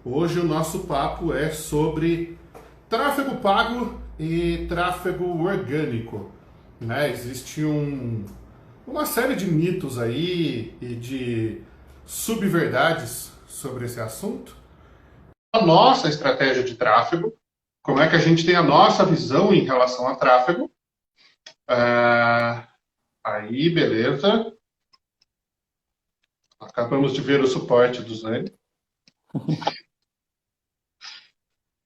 Hoje o nosso papo é sobre tráfego pago e tráfego orgânico. Né? Existe uma série de mitos aí e de subverdades sobre esse assunto. A nossa estratégia de tráfego, como é que a gente tem a nossa visão em relação a tráfego. Aí, beleza. Acabamos de ver o suporte do Zane.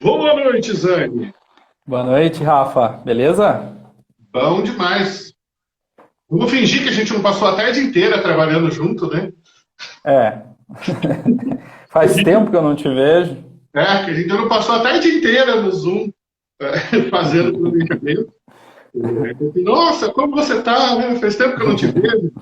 Boa noite, Zane. Boa noite, Rafa. Beleza? Bom demais. Vamos fingir que a gente não passou a tarde inteira trabalhando junto, né? É. Faz tempo que eu não te vejo. Que a gente não passou a tarde inteira no Zoom fazendo planejamento. Nossa, como você tá, né? Faz tempo que eu não te vejo.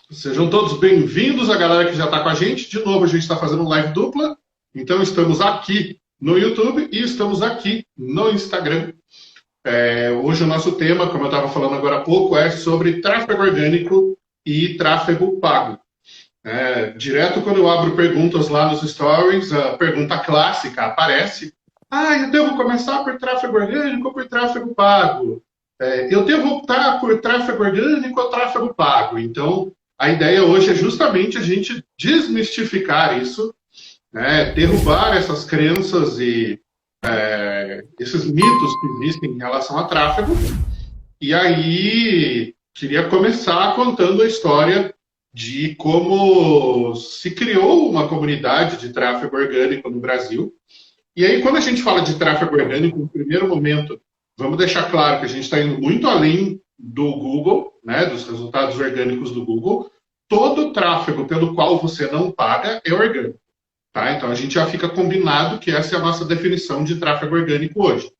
Sejam todos bem-vindos, a galera que já está com a gente. De novo, a gente está fazendo live dupla. Então, estamos aqui no YouTube e estamos aqui no Instagram. Hoje o nosso tema, como eu estava falando agora há pouco, é sobre tráfego orgânico e tráfego pago. Direto quando eu abro perguntas lá nos stories, a pergunta clássica aparece. Eu devo começar por tráfego orgânico ou por tráfego pago? Eu devo optar por tráfego orgânico ou tráfego pago? Então, a ideia hoje é justamente a gente desmistificar isso, né? Derrubar essas crenças e esses mitos que existem em relação a tráfego. E aí, queria começar contando a história de como se criou uma comunidade de tráfego orgânico no Brasil. E aí, quando a gente fala de tráfego orgânico, no primeiro momento, vamos deixar claro que a gente está indo muito além do Google, né, dos resultados orgânicos do Google. Todo tráfego pelo qual você não paga é orgânico. Tá? Então, a gente já fica combinado que essa é a nossa definição de tráfego orgânico hoje.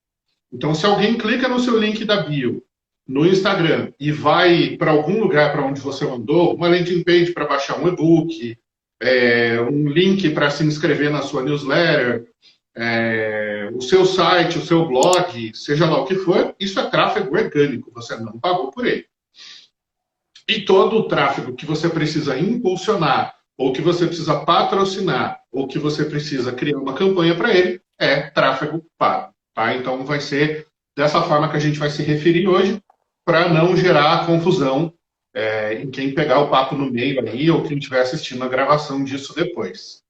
Então, se alguém clica no seu link da bio, no Instagram, e vai para algum lugar para onde você mandou, uma landing page para baixar um e-book, um link para se inscrever na sua newsletter, o seu site, o seu blog, seja lá o que for, isso é tráfego orgânico, você não pagou por ele. E todo o tráfego que você precisa impulsionar, ou que você precisa patrocinar, ou que você precisa criar uma campanha para ele, é tráfego pago. Tá? Então vai ser dessa forma que a gente vai se referir hoje, para não gerar confusão em quem pegar o papo no meio aí, ou quem estiver assistindo a gravação disso depois.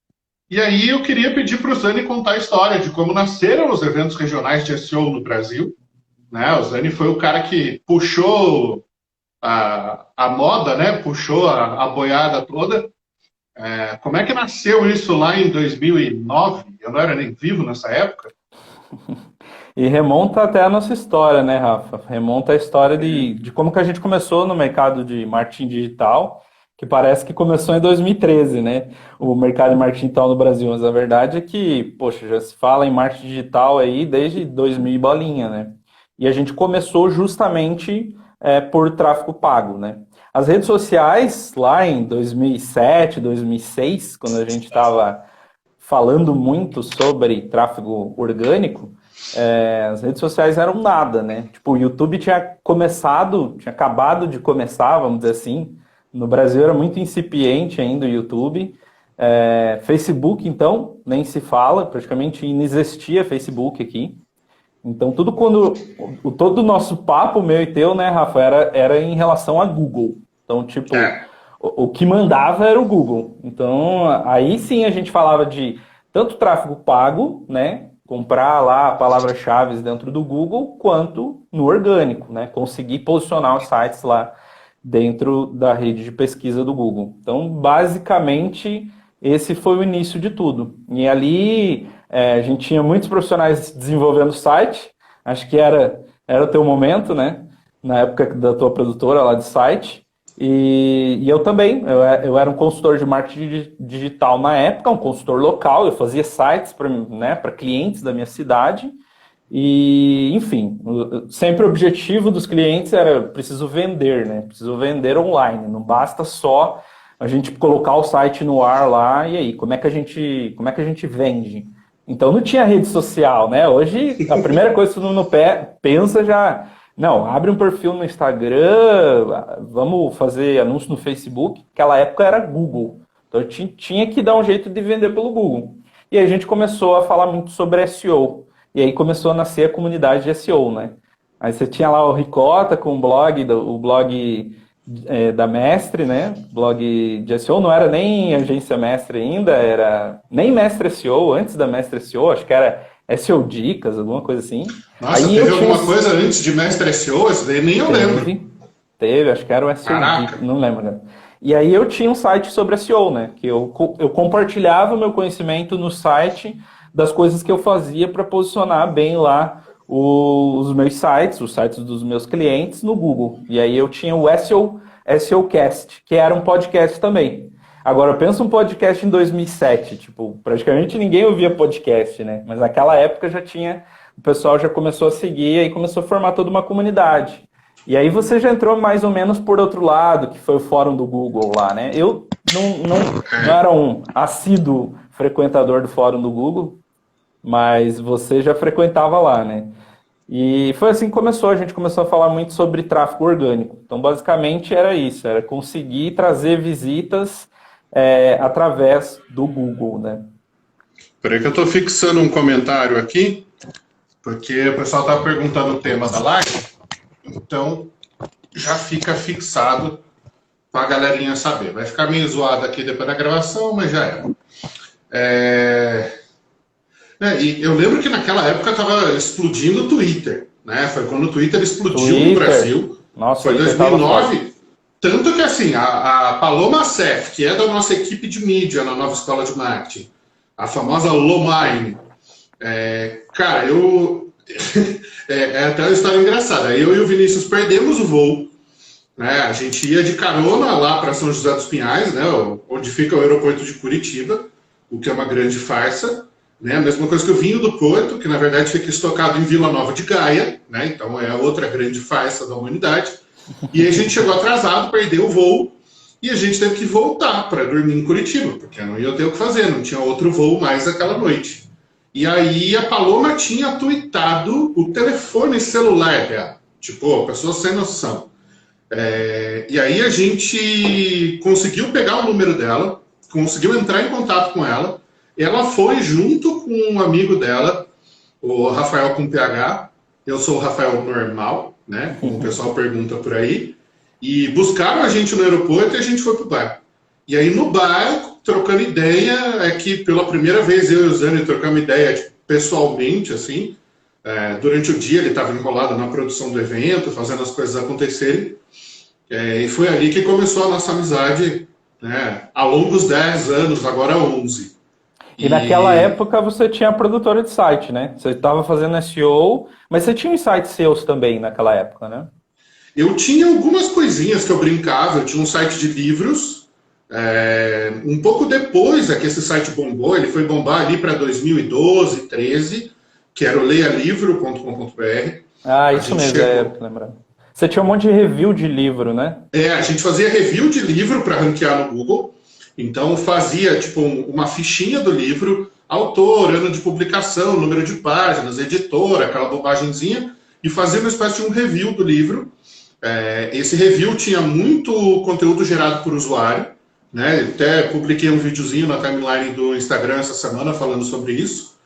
E aí eu queria pedir para o Zani contar a história de como nasceram os eventos regionais de SEO no Brasil. Né? O Zani foi o cara que puxou a moda, né? Puxou a boiada toda. Como é que nasceu isso lá em 2009? Eu não era nem vivo nessa época. E remonta até a nossa história, né, Rafa? Remonta a história de como que a gente começou no mercado de marketing digital, que parece que começou em 2013, né? O mercado de marketing digital no Brasil. Mas a verdade é que, poxa, já se fala em marketing digital aí desde 2000 e bolinha, né? E a gente começou justamente por tráfego pago, né? As redes sociais, lá em 2007, 2006, quando a gente estava falando muito sobre tráfego orgânico, as redes sociais eram nada, né? Tipo, o YouTube tinha acabado de começar, vamos dizer assim. No Brasil era muito incipiente ainda o YouTube. Facebook, então, nem se fala, praticamente inexistia Facebook aqui. Então, todo o nosso papo, meu e teu, né, Rafa, era em relação a Google. Então, tipo, o que mandava era o Google. Então, aí sim a gente falava de tanto tráfego pago, né, comprar lá palavras-chave dentro do Google, quanto no orgânico, né, conseguir posicionar os sites lá dentro da rede de pesquisa do Google. Então, basicamente, esse foi o início de tudo. E ali a gente tinha muitos profissionais desenvolvendo site, acho que era o teu momento, né? Na época da tua produtora lá de site. E eu também, eu era um consultor de marketing digital na época, um consultor local, eu fazia sites para clientes da minha cidade. E, enfim, sempre o objetivo dos clientes era preciso vender, né? Preciso vender online, não basta só a gente colocar o site no ar lá e aí, como é que a gente vende? Então não tinha rede social, né? Hoje a primeira coisa que todo mundo pensa já, não, abre um perfil no Instagram, vamos fazer anúncio no Facebook. Naquela época era Google. Então tinha que dar um jeito de vender pelo Google. e aí a gente começou a falar muito sobre SEO. E aí começou a nascer a comunidade de SEO, né? Aí você tinha lá o Ricota com o blog da Mestre, né? Blog de SEO, não era nem agência Mestre ainda, era nem Mestre SEO, antes da Mestre SEO, acho que era SEO Dicas, alguma coisa assim. Nossa, aí teve alguma coisa antes de Mestre SEO? Isso daí nem eu lembro. Teve, acho que era o SEO Dicas, não lembro, né? E aí eu tinha um site sobre SEO, né? Que eu compartilhava o meu conhecimento no site das coisas que eu fazia para posicionar bem lá os meus sites, os sites dos meus clientes no Google. E aí eu tinha o SEOcast, que era um podcast também. Agora, pensa um podcast em 2007, tipo, praticamente ninguém ouvia podcast, né? Mas naquela época o pessoal já começou a seguir e aí começou a formar toda uma comunidade. E aí você já entrou mais ou menos por outro lado, que foi o fórum do Google lá, né? Eu não era um assíduo frequentador do fórum do Google, mas você já frequentava lá, né? E foi assim que começou, a gente começou a falar muito sobre tráfego orgânico. Então, basicamente, era isso, era conseguir trazer visitas através do Google, né? Peraí que eu estou fixando um comentário aqui, porque o pessoal está perguntando o tema da live, então já fica fixado para a galerinha saber. Vai ficar meio zoado aqui depois da gravação, mas já era. E eu lembro que naquela época estava explodindo o Twitter, né? Foi quando o Twitter explodiu no Brasil. Nossa, foi em 2009. Tanto que assim, a Paloma Sef, que é da nossa equipe de mídia na nova escola de marketing, a famosa Lomine, cara, é até uma história engraçada. Eu e o Vinícius perdemos o voo, né? A gente ia de carona lá para São José dos Pinhais, né? Onde fica o aeroporto de Curitiba, o que é uma grande farsa. Né? A mesma coisa que o vinho do Porto, que na verdade fica estocado em Vila Nova de Gaia, né? Então é outra grande farsa da humanidade. E aí a gente chegou atrasado, perdeu o voo, e a gente teve que voltar para dormir em Curitiba, porque não ia ter o que fazer, não tinha outro voo mais aquela noite. E aí a Paloma tinha tweetado o telefone celular dela, tipo, a pessoa sem noção. E aí a gente conseguiu pegar o número dela, conseguiu entrar em contato com ela. Ela foi junto com um amigo dela, o Rafael com PH, eu sou o Rafael normal, né? Como o pessoal pergunta por aí, e buscaram a gente no aeroporto e a gente foi pro bar. E aí no bar, trocando ideia, que pela primeira vez eu e o Zani trocamos ideia pessoalmente, assim, durante o dia ele estava enrolado na produção do evento, fazendo as coisas acontecerem, e foi ali que começou a nossa amizade, né? Ao longo dos 10 anos, agora 11. E naquela época você tinha a produtora de site, né? Você estava fazendo SEO, mas você tinha sites seus também naquela época, né? Eu tinha algumas coisinhas que eu brincava. Eu tinha um site de livros. Um pouco depois que esse site bombou, ele foi bombar ali para 2012, 13, que era o leialivro.com.br. Ah, isso mesmo, lembrando. Você tinha um monte de review de livro, né? A gente fazia review de livro para ranquear no Google. Então fazia tipo uma fichinha do livro, autor, ano de publicação, número de páginas, editora, aquela bobagemzinha, e fazia uma espécie de um review do livro. Esse review tinha muito conteúdo gerado por usuário, né? Até publiquei um videozinho na timeline do Instagram essa semana falando sobre isso.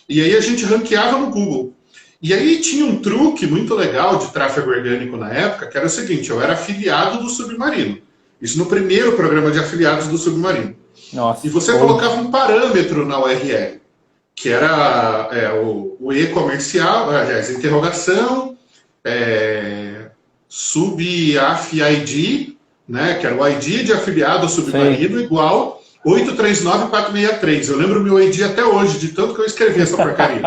E aí a gente ranqueava no Google. E aí tinha um truque muito legal de tráfego orgânico na época, que era o seguinte: eu era afiliado do Submarino. Isso no primeiro programa de afiliados do Submarino. Nossa, e você colocava um parâmetro na URL, que era o e-comercial, aliás, interrogação, sub-AF-ID, né, que era o ID de afiliado Submarino, igual 839463. Eu lembro o meu ID até hoje, de tanto que eu escrevi essa porcaria.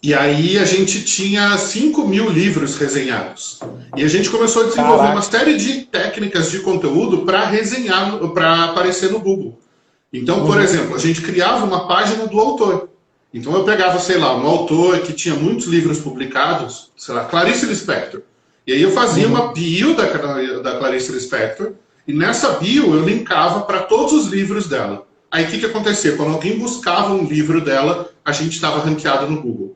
E aí a gente tinha 5.000 livros resenhados. E a gente começou a desenvolver uma série de técnicas de conteúdo para resenhar, para aparecer no Google. Então, por exemplo, a gente criava uma página do autor. Então eu pegava, sei lá, um autor que tinha muitos livros publicados, sei lá, Clarice Lispector. E aí eu fazia uma bio da Clarice Lispector, e nessa bio eu linkava para todos os livros dela. Aí o que acontecia? Quando alguém buscava um livro dela, a gente estava ranqueado no Google.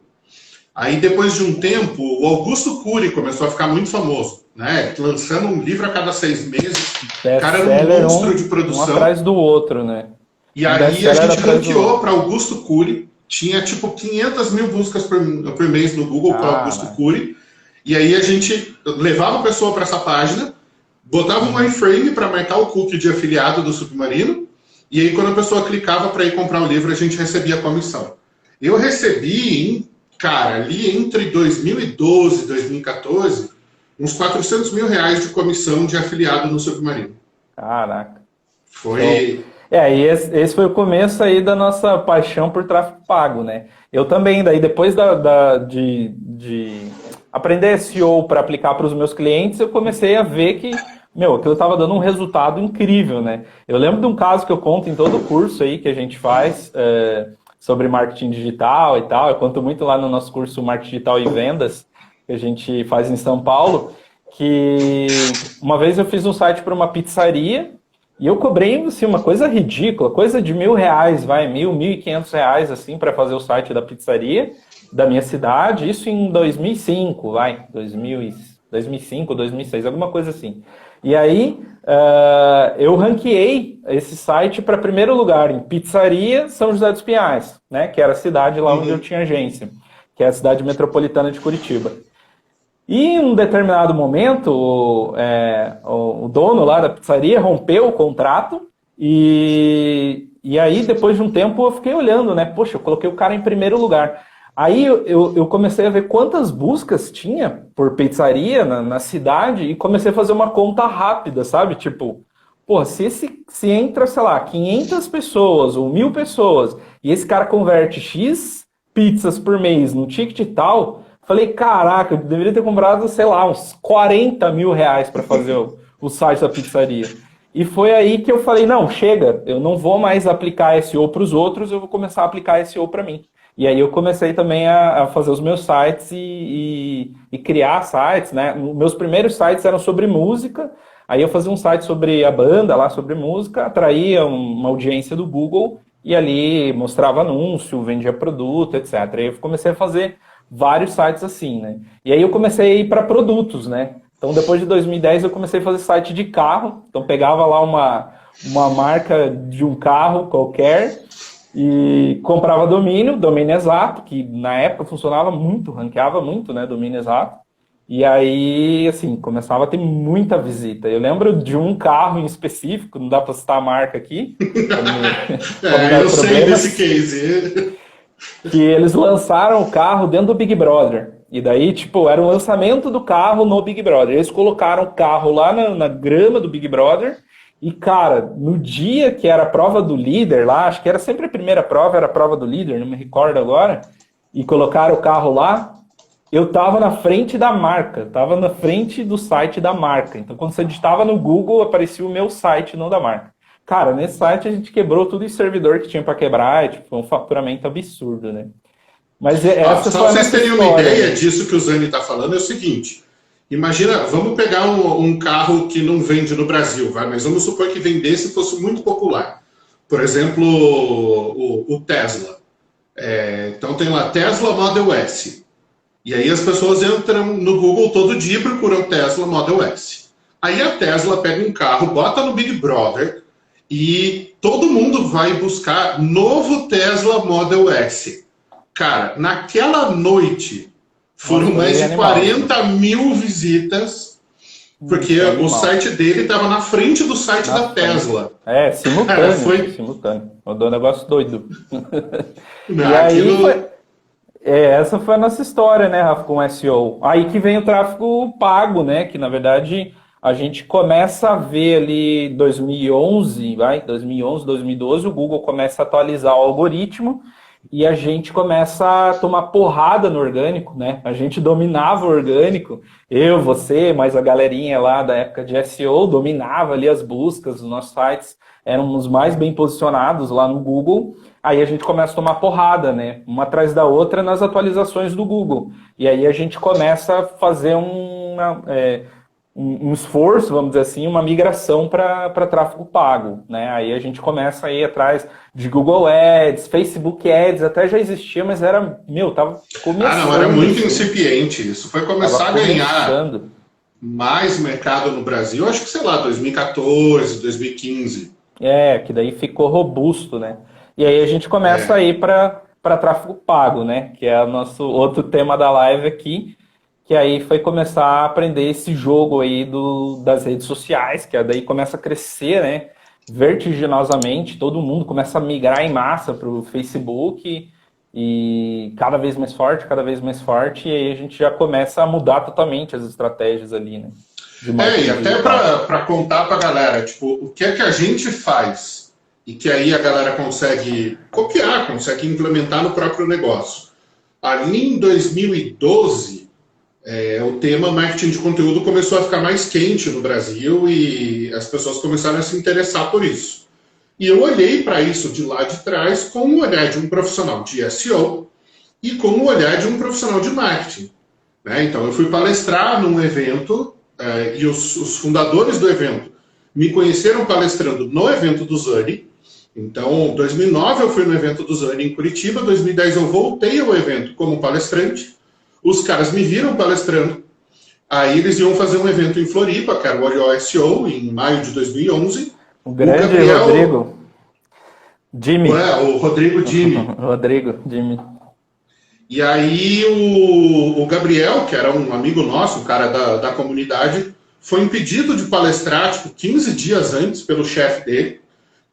Aí, depois de um tempo, o Augusto Cury começou a ficar muito famoso, né? Lançando um livro a cada 6 meses. O cara era um monstro de produção. Um atrás do outro, né? E aí a gente ranqueou para Augusto Cury, tinha tipo 500 mil buscas por mês no Google para Augusto Cury, e aí a gente levava a pessoa para essa página, botava um iframe para marcar o cookie de afiliado do Submarino, e aí quando a pessoa clicava para ir comprar o livro, a gente recebia a comissão. Eu recebi, cara, ali entre 2012 e 2014, uns 400 mil reais de comissão de afiliado no Submarino. Caraca. Foi... E esse foi o começo aí da nossa paixão por tráfego pago, né? Eu também, daí depois de aprender SEO para aplicar para os meus clientes, eu comecei a ver que, aquilo estava dando um resultado incrível, né? Eu lembro de um caso que eu conto em todo o curso aí que a gente faz sobre marketing digital e tal. Eu conto muito lá no nosso curso Marketing Digital e Vendas, que a gente faz em São Paulo, que uma vez eu fiz um site para uma pizzaria e eu cobrei assim, uma coisa ridícula, coisa de R$1.000, R$1.500, assim, para fazer o site da pizzaria da minha cidade, isso em 2005, 2005, 2006, alguma coisa assim. E aí, eu ranqueei esse site para primeiro lugar em Pizzaria São José dos Pinhais, né, que era a cidade lá onde eu tinha agência, que é a cidade metropolitana de Curitiba. E em um determinado momento, o dono lá da pizzaria rompeu o contrato e aí, depois de um tempo, eu fiquei olhando, né? Poxa, eu coloquei o cara em primeiro lugar. Aí eu comecei a ver quantas buscas tinha por pizzaria na cidade e comecei a fazer uma conta rápida, sabe? Tipo, pô, se entra, sei lá, 500 pessoas ou 1.000 pessoas e esse cara converte X pizzas por mês no ticket e tal, falei, caraca, eu deveria ter comprado, sei lá, uns 40 mil reais para fazer o site da pizzaria. E foi aí que eu falei, não, chega, eu não vou mais aplicar SEO para os outros, eu vou começar a aplicar SEO para mim. E aí eu comecei também a fazer os meus sites e criar sites, né? Meus primeiros sites eram sobre música, aí eu fazia um site sobre a banda lá, sobre música, atraía uma audiência do Google e ali mostrava anúncio, vendia produto, etc. Aí eu comecei a fazer vários sites assim, né? E aí eu comecei a ir para produtos, né? Então depois de 2010 eu comecei a fazer site de carro, então pegava lá uma marca de um carro qualquer e comprava domínio exato, que na época funcionava muito, ranqueava muito, né, domínio exato. E aí, assim, começava a ter muita visita. Eu lembro de um carro em específico, não dá para citar a marca aqui. Eu sei desse case. Que eles lançaram o carro dentro do Big Brother. E daí, tipo, era o lançamento do carro no Big Brother. Eles colocaram o carro lá na grama do Big Brother. E, cara, no dia que era a prova do líder lá, acho que era sempre a primeira prova, era a prova do líder, não me recordo agora, e colocaram o carro lá, eu tava na frente da marca, tava na frente do site da marca. Então, quando você digitava no Google, aparecia o meu site, não da marca. Cara, nesse site a gente quebrou tudo em servidor que tinha para quebrar, e, tipo, foi um faturamento absurdo, né? Mas essa só vocês terem uma ideia disso que o Zani está falando, é o seguinte. Imagina, vamos pegar um carro que não vende no Brasil, mas vamos supor que vendesse e fosse muito popular. Por exemplo, o Tesla. Então tem lá Tesla Model S. E aí as pessoas entram no Google todo dia e procuram Tesla Model S. Aí a Tesla pega um carro, bota no Big Brother e todo mundo vai buscar novo Tesla Model S. Cara, naquela noite foram mais de 40 mil visitas, porque o site dele estava na frente do site da Tesla. Simultâneo. Simultâneo. Mandou um negócio doido. E aí, essa foi a nossa história, né, Rafa, com SEO. Aí que vem o tráfego pago, né, que na verdade a gente começa a ver ali 2011, 2012, o Google começa a atualizar o algoritmo, e a gente começa a tomar porrada no orgânico, né? A gente dominava o orgânico, eu, você, mais a galerinha lá da época de SEO, dominava ali as buscas, os nossos sites eram os mais bem posicionados lá no Google. Aí a gente começa a tomar porrada, né? Uma atrás da outra nas atualizações do Google. E aí a gente começa a fazer um esforço, vamos dizer assim, uma migração para tráfego pago, né? Aí a gente começa a ir atrás de Google Ads, Facebook Ads, até já existia, mas era, tava começando. Não, era muito incipiente isso. Foi começar a ganhar mais mercado no Brasil, acho que, sei lá, 2014, 2015. Que daí ficou robusto, né? E aí a gente começa a É, ir para tráfego pago, né? Que é o nosso outro tema da live aqui, que aí foi começar a aprender esse jogo aí das redes sociais, que daí começa a crescer, né? Vertiginosamente, todo mundo começa a migrar em massa para o Facebook e cada vez mais forte, e aí a gente já começa a mudar totalmente as estratégias ali, né? De e marketing até digital. para contar para a galera, tipo, o que é que a gente faz e que aí a galera consegue copiar, consegue implementar no próprio negócio. Ali em 2012, o tema marketing de conteúdo começou a ficar mais quente no Brasil e as pessoas começaram a se interessar por isso. E eu olhei para isso de lá de trás com o olhar de um profissional de SEO e com o olhar de um profissional de marketing. Né? Então, eu fui palestrar num evento e os fundadores do evento me conheceram palestrando no evento do Zani. Então, em 2009 eu fui no evento do Zani em Curitiba, em 2010 eu voltei ao evento como palestrante, os caras me viram palestrando, aí eles iam fazer um evento em Floripa, que era o Olho SEO, em maio de 2011. O O grande Gabriel, Rodrigo, Jimmy, o Rodrigo Dini. Rodrigo, Jimmy. E aí o Gabriel, que era um amigo nosso, um cara da comunidade, foi impedido de palestrar, tipo, 15 dias antes pelo chefe dele,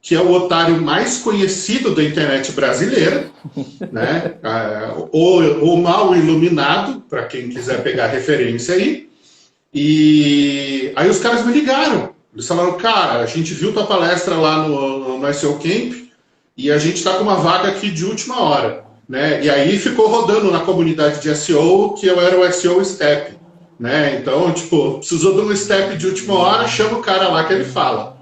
que é o otário mais conhecido da internet brasileira, né? O mal iluminado, para quem quiser pegar referência aí. E aí os caras me ligaram. Eles falaram, cara, a gente viu tua palestra lá no SEO Camp e a gente está com uma vaga aqui de última hora. Né? E aí ficou rodando na comunidade de SEO que eu era o SEO Step. Né? Então, tipo, precisou de um step de última hora, chama o cara lá que ele fala.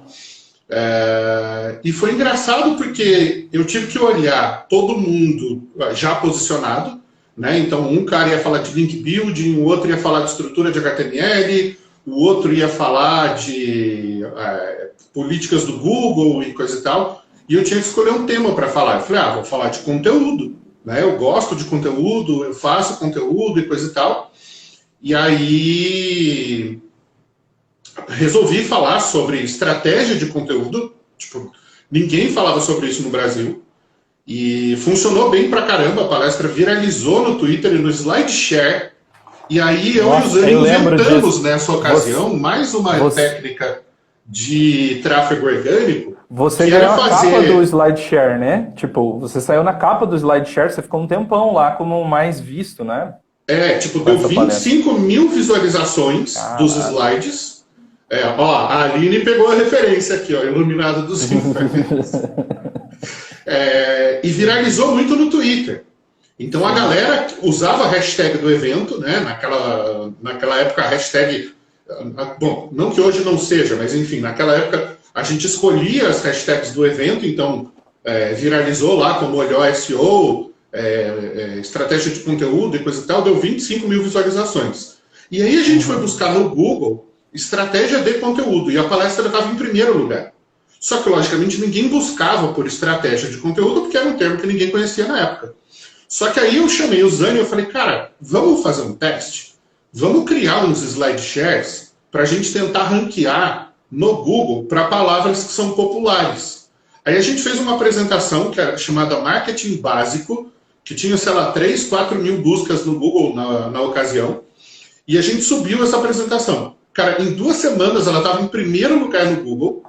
E foi engraçado porque eu tive que olhar todo mundo já posicionado, né? Então um cara ia falar de link building, o outro ia falar de estrutura de HTML, o outro ia falar de políticas do Google e coisa e tal, e eu tinha que escolher um tema para falar. Eu falei, vou falar de conteúdo, né? Eu gosto de conteúdo, eu faço conteúdo e coisa e tal. E aí resolvi falar sobre estratégia de conteúdo. Tipo, ninguém falava sobre isso no Brasil. E funcionou bem pra caramba. A palestra viralizou no Twitter e no SlideShare. E aí eu e o Zani inventamos nessa ocasião mais uma técnica de tráfego orgânico. Você ganhou a capa do SlideShare, né? Tipo, você saiu na capa do SlideShare, você ficou um tempão lá como mais visto, né? Tipo, deu 25 mil visualizações dos slides. A Aline pegou a referência aqui, iluminada dos infernos. E viralizou muito no Twitter. Então a galera usava a hashtag do evento, né? Naquela época a hashtag, bom, não que hoje não seja, mas enfim, naquela época a gente escolhia as hashtags do evento, então viralizou lá como Olhó SEO, estratégia de conteúdo e coisa e tal, deu 25 mil visualizações. E aí a gente foi buscar no Google estratégia de conteúdo, e a palestra estava em primeiro lugar. Só que, logicamente, ninguém buscava por estratégia de conteúdo, porque era um termo que ninguém conhecia na época. Só que aí eu chamei o Zani e eu falei, cara, vamos fazer um teste? Vamos criar uns slide shares para a gente tentar ranquear no Google para palavras que são populares. Aí a gente fez uma apresentação que era chamada Marketing Básico, que tinha, sei lá, 3, 4 mil buscas no Google na ocasião, e a gente subiu essa apresentação. Cara, em 2 semanas ela estava em primeiro lugar no Google.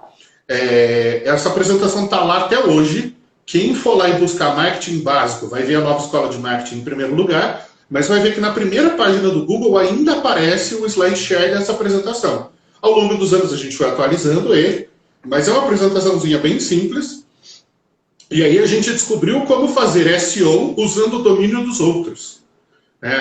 Essa apresentação está lá até hoje. Quem for lá e buscar marketing básico vai ver a nova escola de marketing em primeiro lugar, mas vai ver que na primeira página do Google ainda aparece o SlideShare dessa apresentação. Ao longo dos anos a gente foi atualizando ele, mas é uma apresentaçãozinha bem simples. E aí a gente descobriu como fazer SEO usando o domínio dos outros.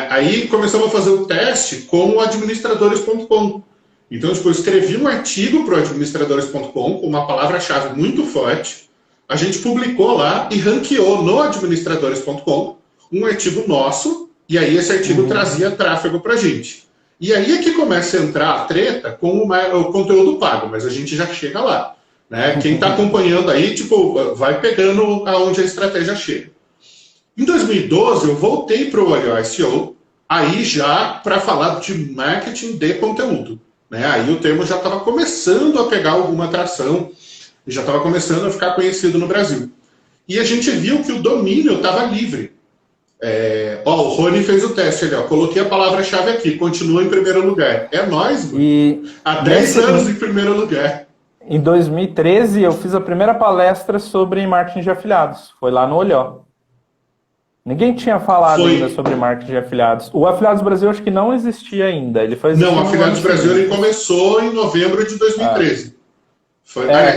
Aí começamos a fazer o teste com o administradores.com. Então, eu escrevi um artigo para o administradores.com com uma palavra-chave muito forte. A gente publicou lá e ranqueou no administradores.com um artigo nosso, e aí esse artigo trazia tráfego para a gente. E aí é que começa a entrar a treta com o conteúdo pago, mas a gente já chega lá. Né? Quem está acompanhando aí, vai pegando aonde a estratégia chega. Em 2012, eu voltei para o Olhó SEO, aí já para falar de marketing de conteúdo. Aí o termo já estava começando a pegar alguma atração. e já estava começando a ficar conhecido no Brasil. E a gente viu que o domínio estava livre. O Rony fez o teste ali, coloquei a palavra-chave aqui, continua em primeiro lugar. É nóis, mano. Há 10 anos em primeiro lugar. Em 2013, eu fiz a primeira palestra sobre marketing de afiliados. Foi lá no Olhó. Ninguém tinha falado ainda sobre marketing de afiliados. O Afiliados Brasil acho que não existia ainda. Ele foi Não, o Afiliados Brasil ele começou em novembro de 2013.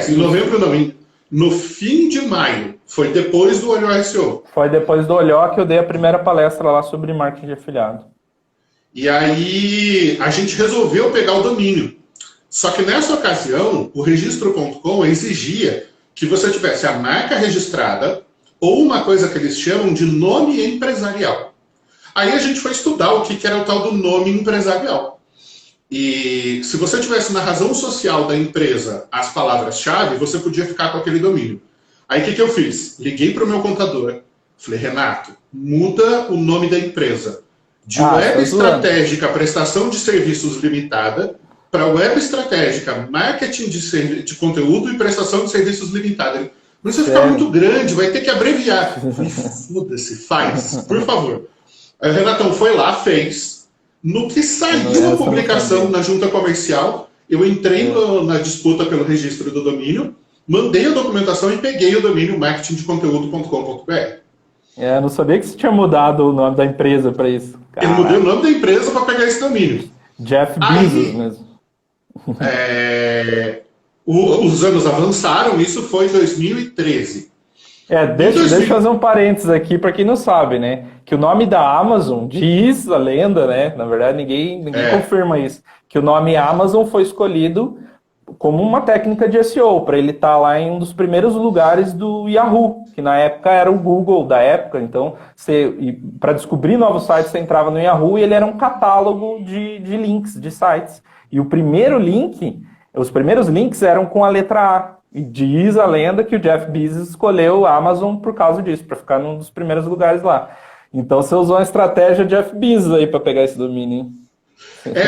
Em novembro não, no fim de maio. Foi depois do Olhó SEO. Foi depois do Olhó que eu dei a primeira palestra lá sobre marketing de afiliado. E aí a gente resolveu pegar o domínio. Só que nessa ocasião, o registro.com exigia que você tivesse a marca registrada ou uma coisa que eles chamam de nome empresarial. Aí a gente foi estudar o que era o tal do nome empresarial. E se você tivesse na razão social da empresa as palavras-chave, você podia ficar com aquele domínio. Aí o que eu fiz? Liguei para o meu contador. Falei, Renato, muda o nome da empresa. De Web Estratégica Prestação de Serviços Limitada para Web Estratégica Marketing de Conteúdo e Prestação de Serviços Limitada. Mas vai ficar muito grande, vai ter que abreviar. Foda-se, faz, por favor. Aí o Renatão foi lá, fez. No que saiu a publicação na junta comercial, eu entrei na disputa pelo registro do domínio, mandei a documentação e peguei o domínio marketingdeconteúdo.com.br. Eu não sabia que você tinha mudado o nome da empresa para isso. Eu mudei o nome da empresa para pegar esse domínio. Jeff Bezos mesmo. Os anos avançaram, isso foi em 2013. Deixa eu fazer um parênteses aqui para quem não sabe, né? Que o nome da Amazon, diz a lenda, né? Na verdade, ninguém confirma isso. Que o nome Amazon foi escolhido como uma técnica de SEO, para ele estar lá em um dos primeiros lugares do Yahoo, que na época era o Google da época. Então, para descobrir novos sites, você entrava no Yahoo e ele era um catálogo de links, de sites. E o primeiro link, os primeiros links eram com a letra A. E diz a lenda que o Jeff Bezos escolheu a Amazon por causa disso, para ficar num dos primeiros lugares lá. Então, você usou uma estratégia Jeff Bezos aí para pegar esse domínio, hein?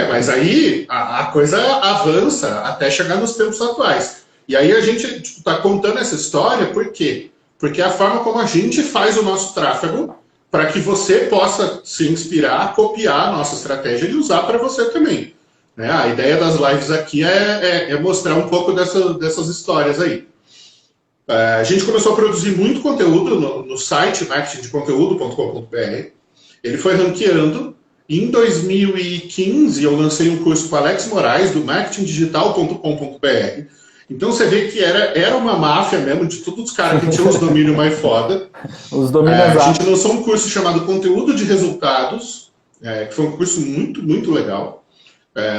Mas aí a coisa avança até chegar nos tempos atuais. E aí a gente está contando essa história por quê? Porque é a forma como a gente faz o nosso tráfego para que você possa se inspirar, copiar a nossa estratégia e usar para você também. Né? A ideia das lives aqui é mostrar um pouco dessas histórias aí. A gente começou a produzir muito conteúdo no site marketingdeconteúdo.com.br. Ele foi ranqueando. Em 2015, eu lancei um curso com o Alex Moraes, do marketingdigital.com.br. Então, você vê que era uma máfia mesmo, de todos os caras que tinham os domínios mais foda. Os domínios a gente lançou um curso chamado Conteúdo de Resultados, que foi um curso muito, muito legal.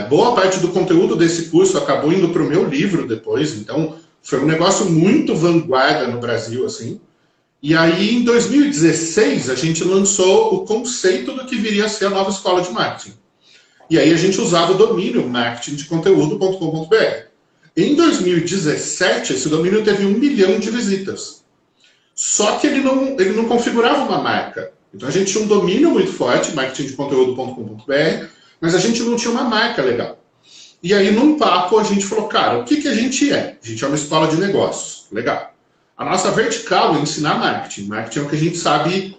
Boa parte do conteúdo desse curso acabou indo para o meu livro depois, então foi um negócio muito vanguarda no Brasil, assim. E aí, em 2016, a gente lançou o conceito do que viria a ser a nova escola de marketing. E aí a gente usava o domínio marketingdeconteúdo.com.br. Em 2017, esse domínio teve 1 milhão de visitas. Só que ele não configurava uma marca. Então a gente tinha um domínio muito forte, marketingdeconteúdo.com.br, mas a gente não tinha uma marca legal. E aí, num papo, a gente falou, cara, o que a gente é? A gente é uma escola de negócios. Legal. A nossa vertical é ensinar marketing. Marketing é o que a gente sabe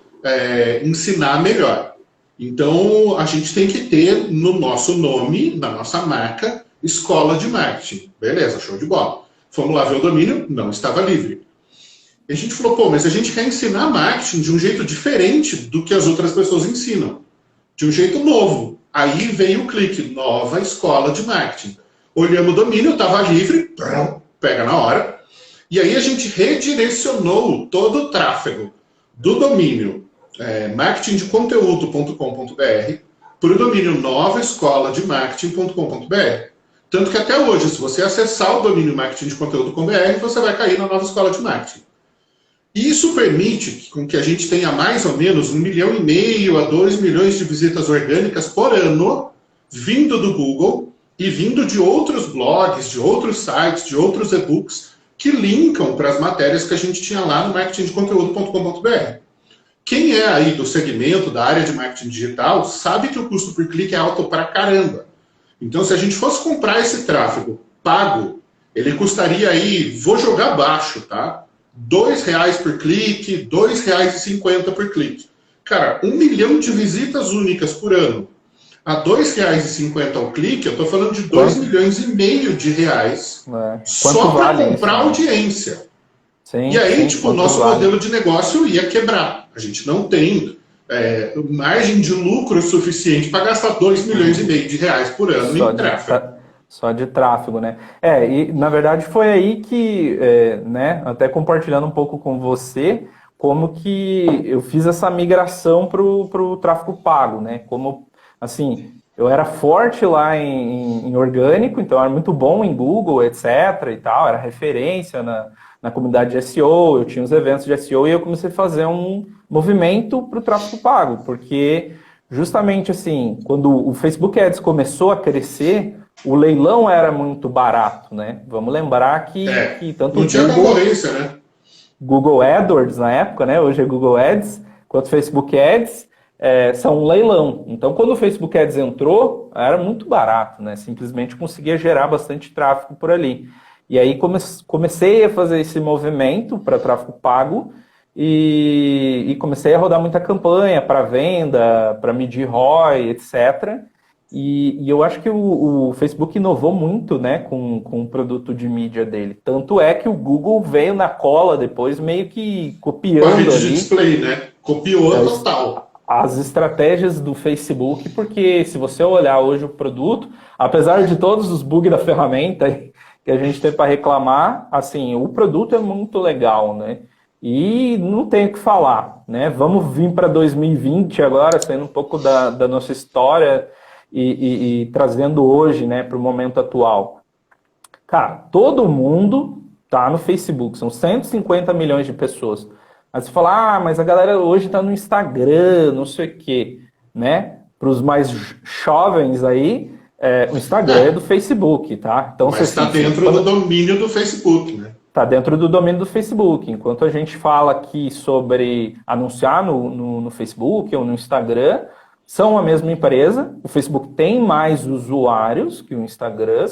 ensinar melhor. Então, a gente tem que ter no nosso nome, na nossa marca, escola de marketing. Beleza, show de bola. Fomos lá ver o domínio, não estava livre. E a gente falou, mas a gente quer ensinar marketing de um jeito diferente do que as outras pessoas ensinam. De um jeito novo. Aí veio o clique, nova escola de marketing. Olhamos o domínio, estava livre, pega na hora. E aí a gente redirecionou todo o tráfego do domínio marketingdeconteúdo.com.br para o domínio novaescolademarketing.com.br. Tanto que até hoje, se você acessar o domínio marketingdeconteúdo.com.br, você vai cair na nova escola de marketing. E isso permite com que a gente tenha mais ou menos 1,5 milhão a 2 milhões de visitas orgânicas por ano, vindo do Google e vindo de outros blogs, de outros sites, de outros e-books, que linkam para as matérias que a gente tinha lá no marketingdeconteúdo.com.br. Quem é aí do segmento, da área de marketing digital, sabe que o custo por clique é alto pra caramba. Então, se a gente fosse comprar esse tráfego pago, ele custaria aí, vou jogar baixo, tá? R$ 2 por clique, R$ 2,50 por clique. Cara, 1 milhão de visitas únicas por ano. A R$ 2,50 ao clique, eu estou falando de 2,5 milhões de reais só para vale comprar isso, audiência. Sim, e aí, sim, tipo, o nosso modelo de negócio ia quebrar. A gente não tem margem de lucro suficiente para gastar 2,5 milhões de reais por ano em tráfego. Só de tráfego, né? E na verdade foi aí que, né, até compartilhando um pouco com você, como que eu fiz essa migração para o tráfego pago, né? Como, assim, eu era forte lá em orgânico, então era muito bom em Google, etc. e tal, era referência na comunidade de SEO, eu tinha os eventos de SEO e eu comecei a fazer um movimento para o tráfego pago, porque justamente assim, quando o Facebook Ads começou a crescer, o leilão era muito barato, né? Vamos lembrar que tanto não tinha concorrência, né? Google AdWords na época, né? Hoje é Google Ads, quanto Facebook Ads, são um leilão. Então, quando o Facebook Ads entrou, era muito barato, né? Simplesmente conseguia gerar bastante tráfego por ali. E aí comecei a fazer esse movimento para tráfego pago e comecei a rodar muita campanha para venda, para medir ROI, etc. E eu acho que o Facebook inovou muito, né, com o produto de mídia dele. Tanto é que o Google veio na cola depois, meio que copiando a rede ali. De display, né? Copiou total. As estratégias do Facebook, porque se você olhar hoje o produto, apesar de todos os bugs da ferramenta que a gente tem para reclamar, assim, o produto é muito legal, né? E não tem o que falar, né? Vamos vir para 2020 agora, saindo um pouco da nossa história e trazendo hoje, né, para o momento atual. Cara, todo mundo tá no Facebook, são 150 milhões de pessoas. Aí você fala, mas a galera hoje tá no Instagram, não sei o quê, né? Para os mais jovens aí, o Instagram é do Facebook, tá? Então, mas está dentro do domínio do Facebook, né? Está dentro do domínio do Facebook. Enquanto a gente fala aqui sobre anunciar no Facebook ou no Instagram, são a mesma empresa. O Facebook tem mais usuários que o Instagram,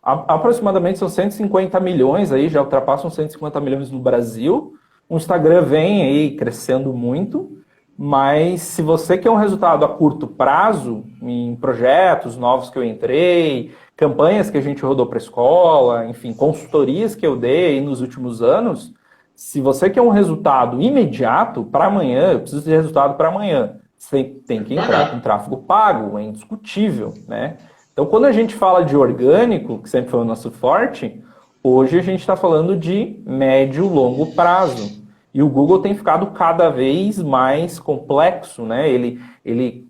aproximadamente são 150 milhões aí, já ultrapassam 150 milhões no Brasil. O Instagram vem aí crescendo muito, mas se você quer um resultado a curto prazo, em projetos novos que eu entrei, campanhas que a gente rodou para a escola, enfim, consultorias que eu dei nos últimos anos, se você quer um resultado imediato para amanhã, eu preciso de resultado para amanhã, você tem que entrar com tráfego pago, é indiscutível, né? Então, quando a gente fala de orgânico, que sempre foi o nosso forte, hoje a gente está falando de médio e longo prazo. E o Google tem ficado cada vez mais complexo, né? Ele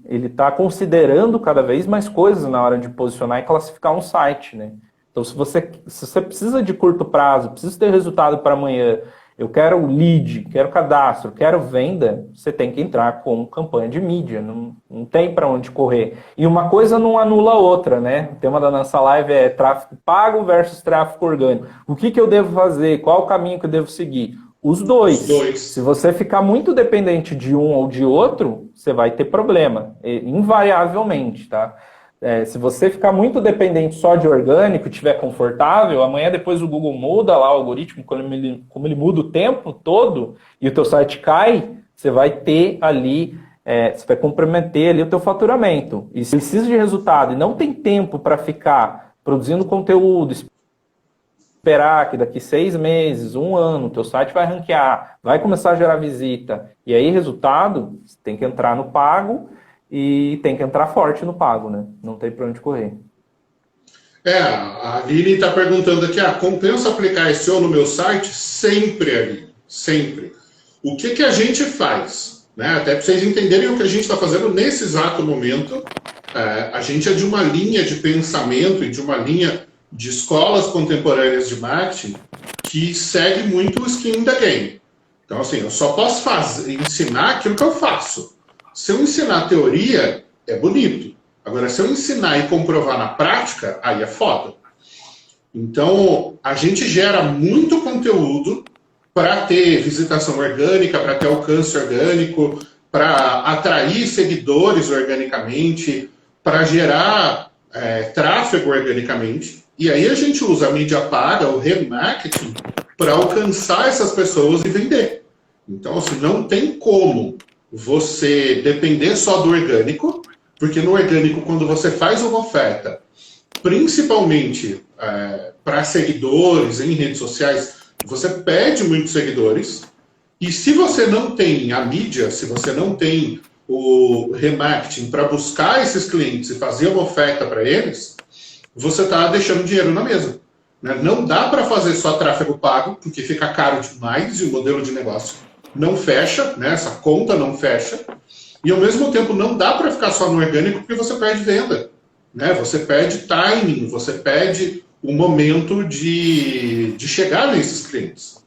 está considerando cada vez mais coisas na hora de posicionar e classificar um site, né? Então, se você precisa de curto prazo, precisa ter resultado para amanhã, eu quero lead, quero cadastro, quero venda, você tem que entrar com campanha de mídia, não tem para onde correr. E uma coisa não anula a outra, né? O tema da nossa live é tráfego pago versus tráfego orgânico. O que eu devo fazer? Qual o caminho que eu devo seguir? Os dois. Se você ficar muito dependente de um ou de outro, você vai ter problema, invariavelmente, tá? Se você ficar muito dependente só de orgânico e estiver confortável, amanhã depois o Google muda lá o algoritmo, como ele muda o tempo todo e o teu site cai, você vai ter ali, você vai comprometer ali o teu faturamento. E se precisa de resultado e não tem tempo para ficar produzindo conteúdo, esperar que daqui 6 meses, 1 ano, o teu site vai ranquear, vai começar a gerar visita, e aí resultado, você tem que entrar no pago e tem que entrar forte no pago, né? Não tem para onde correr. A Aline está perguntando aqui, compensa aplicar SEO no meu site? Sempre, Aline, sempre. O que a gente faz? Né? Até para vocês entenderem o que a gente está fazendo nesse exato momento, a gente é de uma linha de pensamento e de uma linha de escolas contemporâneas de marketing que segue muito o skin the game. Então, assim, eu só posso ensinar aquilo que eu faço. Se eu ensinar a teoria, é bonito. Agora, se eu ensinar e comprovar na prática, aí é foda. Então, a gente gera muito conteúdo para ter visitação orgânica, para ter alcance orgânico, para atrair seguidores organicamente, para gerar tráfego organicamente, e aí a gente usa a mídia paga, o remarketing, para alcançar essas pessoas e vender. Então, assim, não tem como você depender só do orgânico, porque no orgânico, quando você faz uma oferta, principalmente para seguidores em redes sociais, você pede muitos seguidores, e se você não tem a mídia, se você não tem o remarketing para buscar esses clientes e fazer uma oferta para eles, você está deixando dinheiro na mesa. Né? Não dá para fazer só tráfego pago, porque fica caro demais e o modelo de negócio não fecha, né? Essa conta não fecha. E ao mesmo tempo não dá para ficar só no orgânico, porque você perde venda. Né? Você perde timing, você perde o momento de chegar nesses clientes.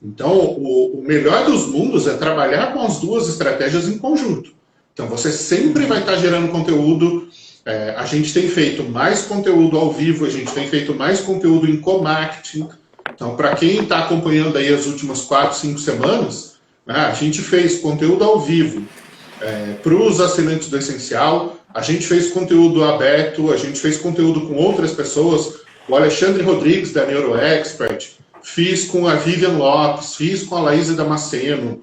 Então, o melhor dos mundos é trabalhar com as duas estratégias em conjunto. Então, você sempre vai estar gerando conteúdo. A gente tem feito mais conteúdo ao vivo, a gente tem feito mais conteúdo em co-marketing. Então, para quem está acompanhando aí as últimas 4, 5 semanas, né, a gente fez conteúdo ao vivo para os assinantes do Essencial, a gente fez conteúdo aberto, a gente fez conteúdo com outras pessoas, o Alexandre Rodrigues, da NeuroExpert, fiz com a Vivian Lopes, fiz com a Laís Damasceno,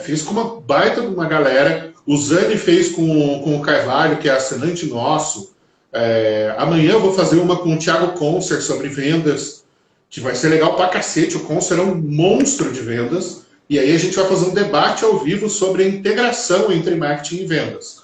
fiz com uma baita de uma galera, o Zani fez com o Carvalho, que é assinante nosso, amanhã eu vou fazer uma com o Thiago Concer sobre vendas, que vai ser legal pra cacete, o Concer é um monstro de vendas, e aí a gente vai fazer um debate ao vivo sobre a integração entre marketing e vendas.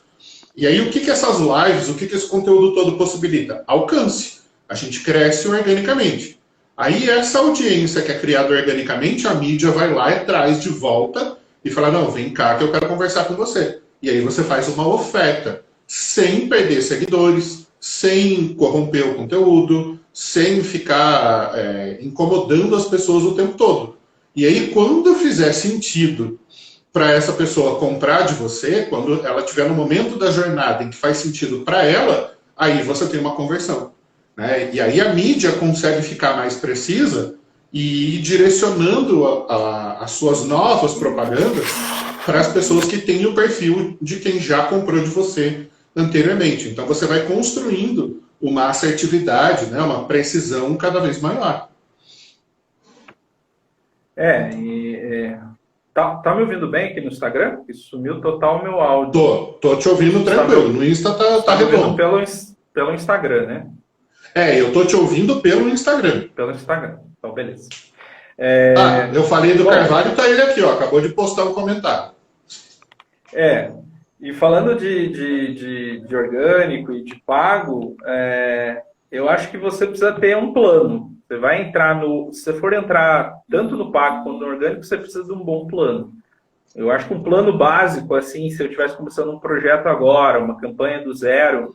E aí o que essas lives, o que esse conteúdo todo possibilita? Alcance. A gente cresce organicamente. Aí essa audiência que é criada organicamente, a mídia vai lá e traz de volta e fala, não, vem cá que eu quero conversar com você. E aí você faz uma oferta, sem perder seguidores, sem corromper o conteúdo, sem ficar incomodando as pessoas o tempo todo. E aí, quando fizer sentido para essa pessoa comprar de você, quando ela estiver no momento da jornada em que faz sentido para ela, aí você tem uma conversão. Né? E aí a mídia consegue ficar mais precisa e ir direcionando as suas novas propagandas para as pessoas que têm o perfil de quem já comprou de você anteriormente. Então você vai construindo uma assertividade, né, uma precisão cada vez maior. Tá me ouvindo bem aqui no Instagram? Que sumiu total o meu áudio. Tô te ouvindo tranquilo. No Insta tá redondo. Pelo Instagram, né? Eu tô te ouvindo pelo Instagram. Pelo Instagram. Então, beleza. Eu falei do Carvalho, tá ele aqui, ó. Acabou de postar um comentário. E falando de orgânico e de pago, eu acho que você precisa ter um plano. Você vai entrar se você for entrar tanto no pago quanto no orgânico, você precisa de um bom plano. Eu acho que um plano básico, assim, se eu estivesse começando um projeto agora, uma campanha do zero,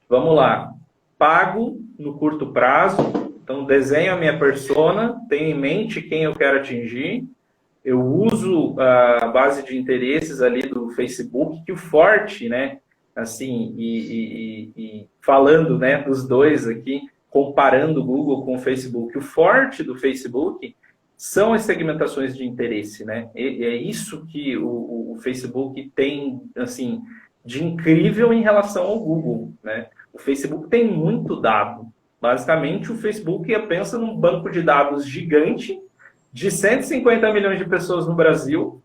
vamos lá, pago no curto prazo, então desenho a minha persona, tenho em mente quem eu quero atingir, eu uso a base de interesses ali do Facebook, que o forte, né, assim, e falando, né, dos dois aqui, comparando o Google com o Facebook, o forte do Facebook são as segmentações de interesse, né? E é isso que o Facebook tem, assim, de incrível em relação ao Google, né? O Facebook tem muito dado. Basicamente, o Facebook pensa num banco de dados gigante de 150 milhões de pessoas no Brasil,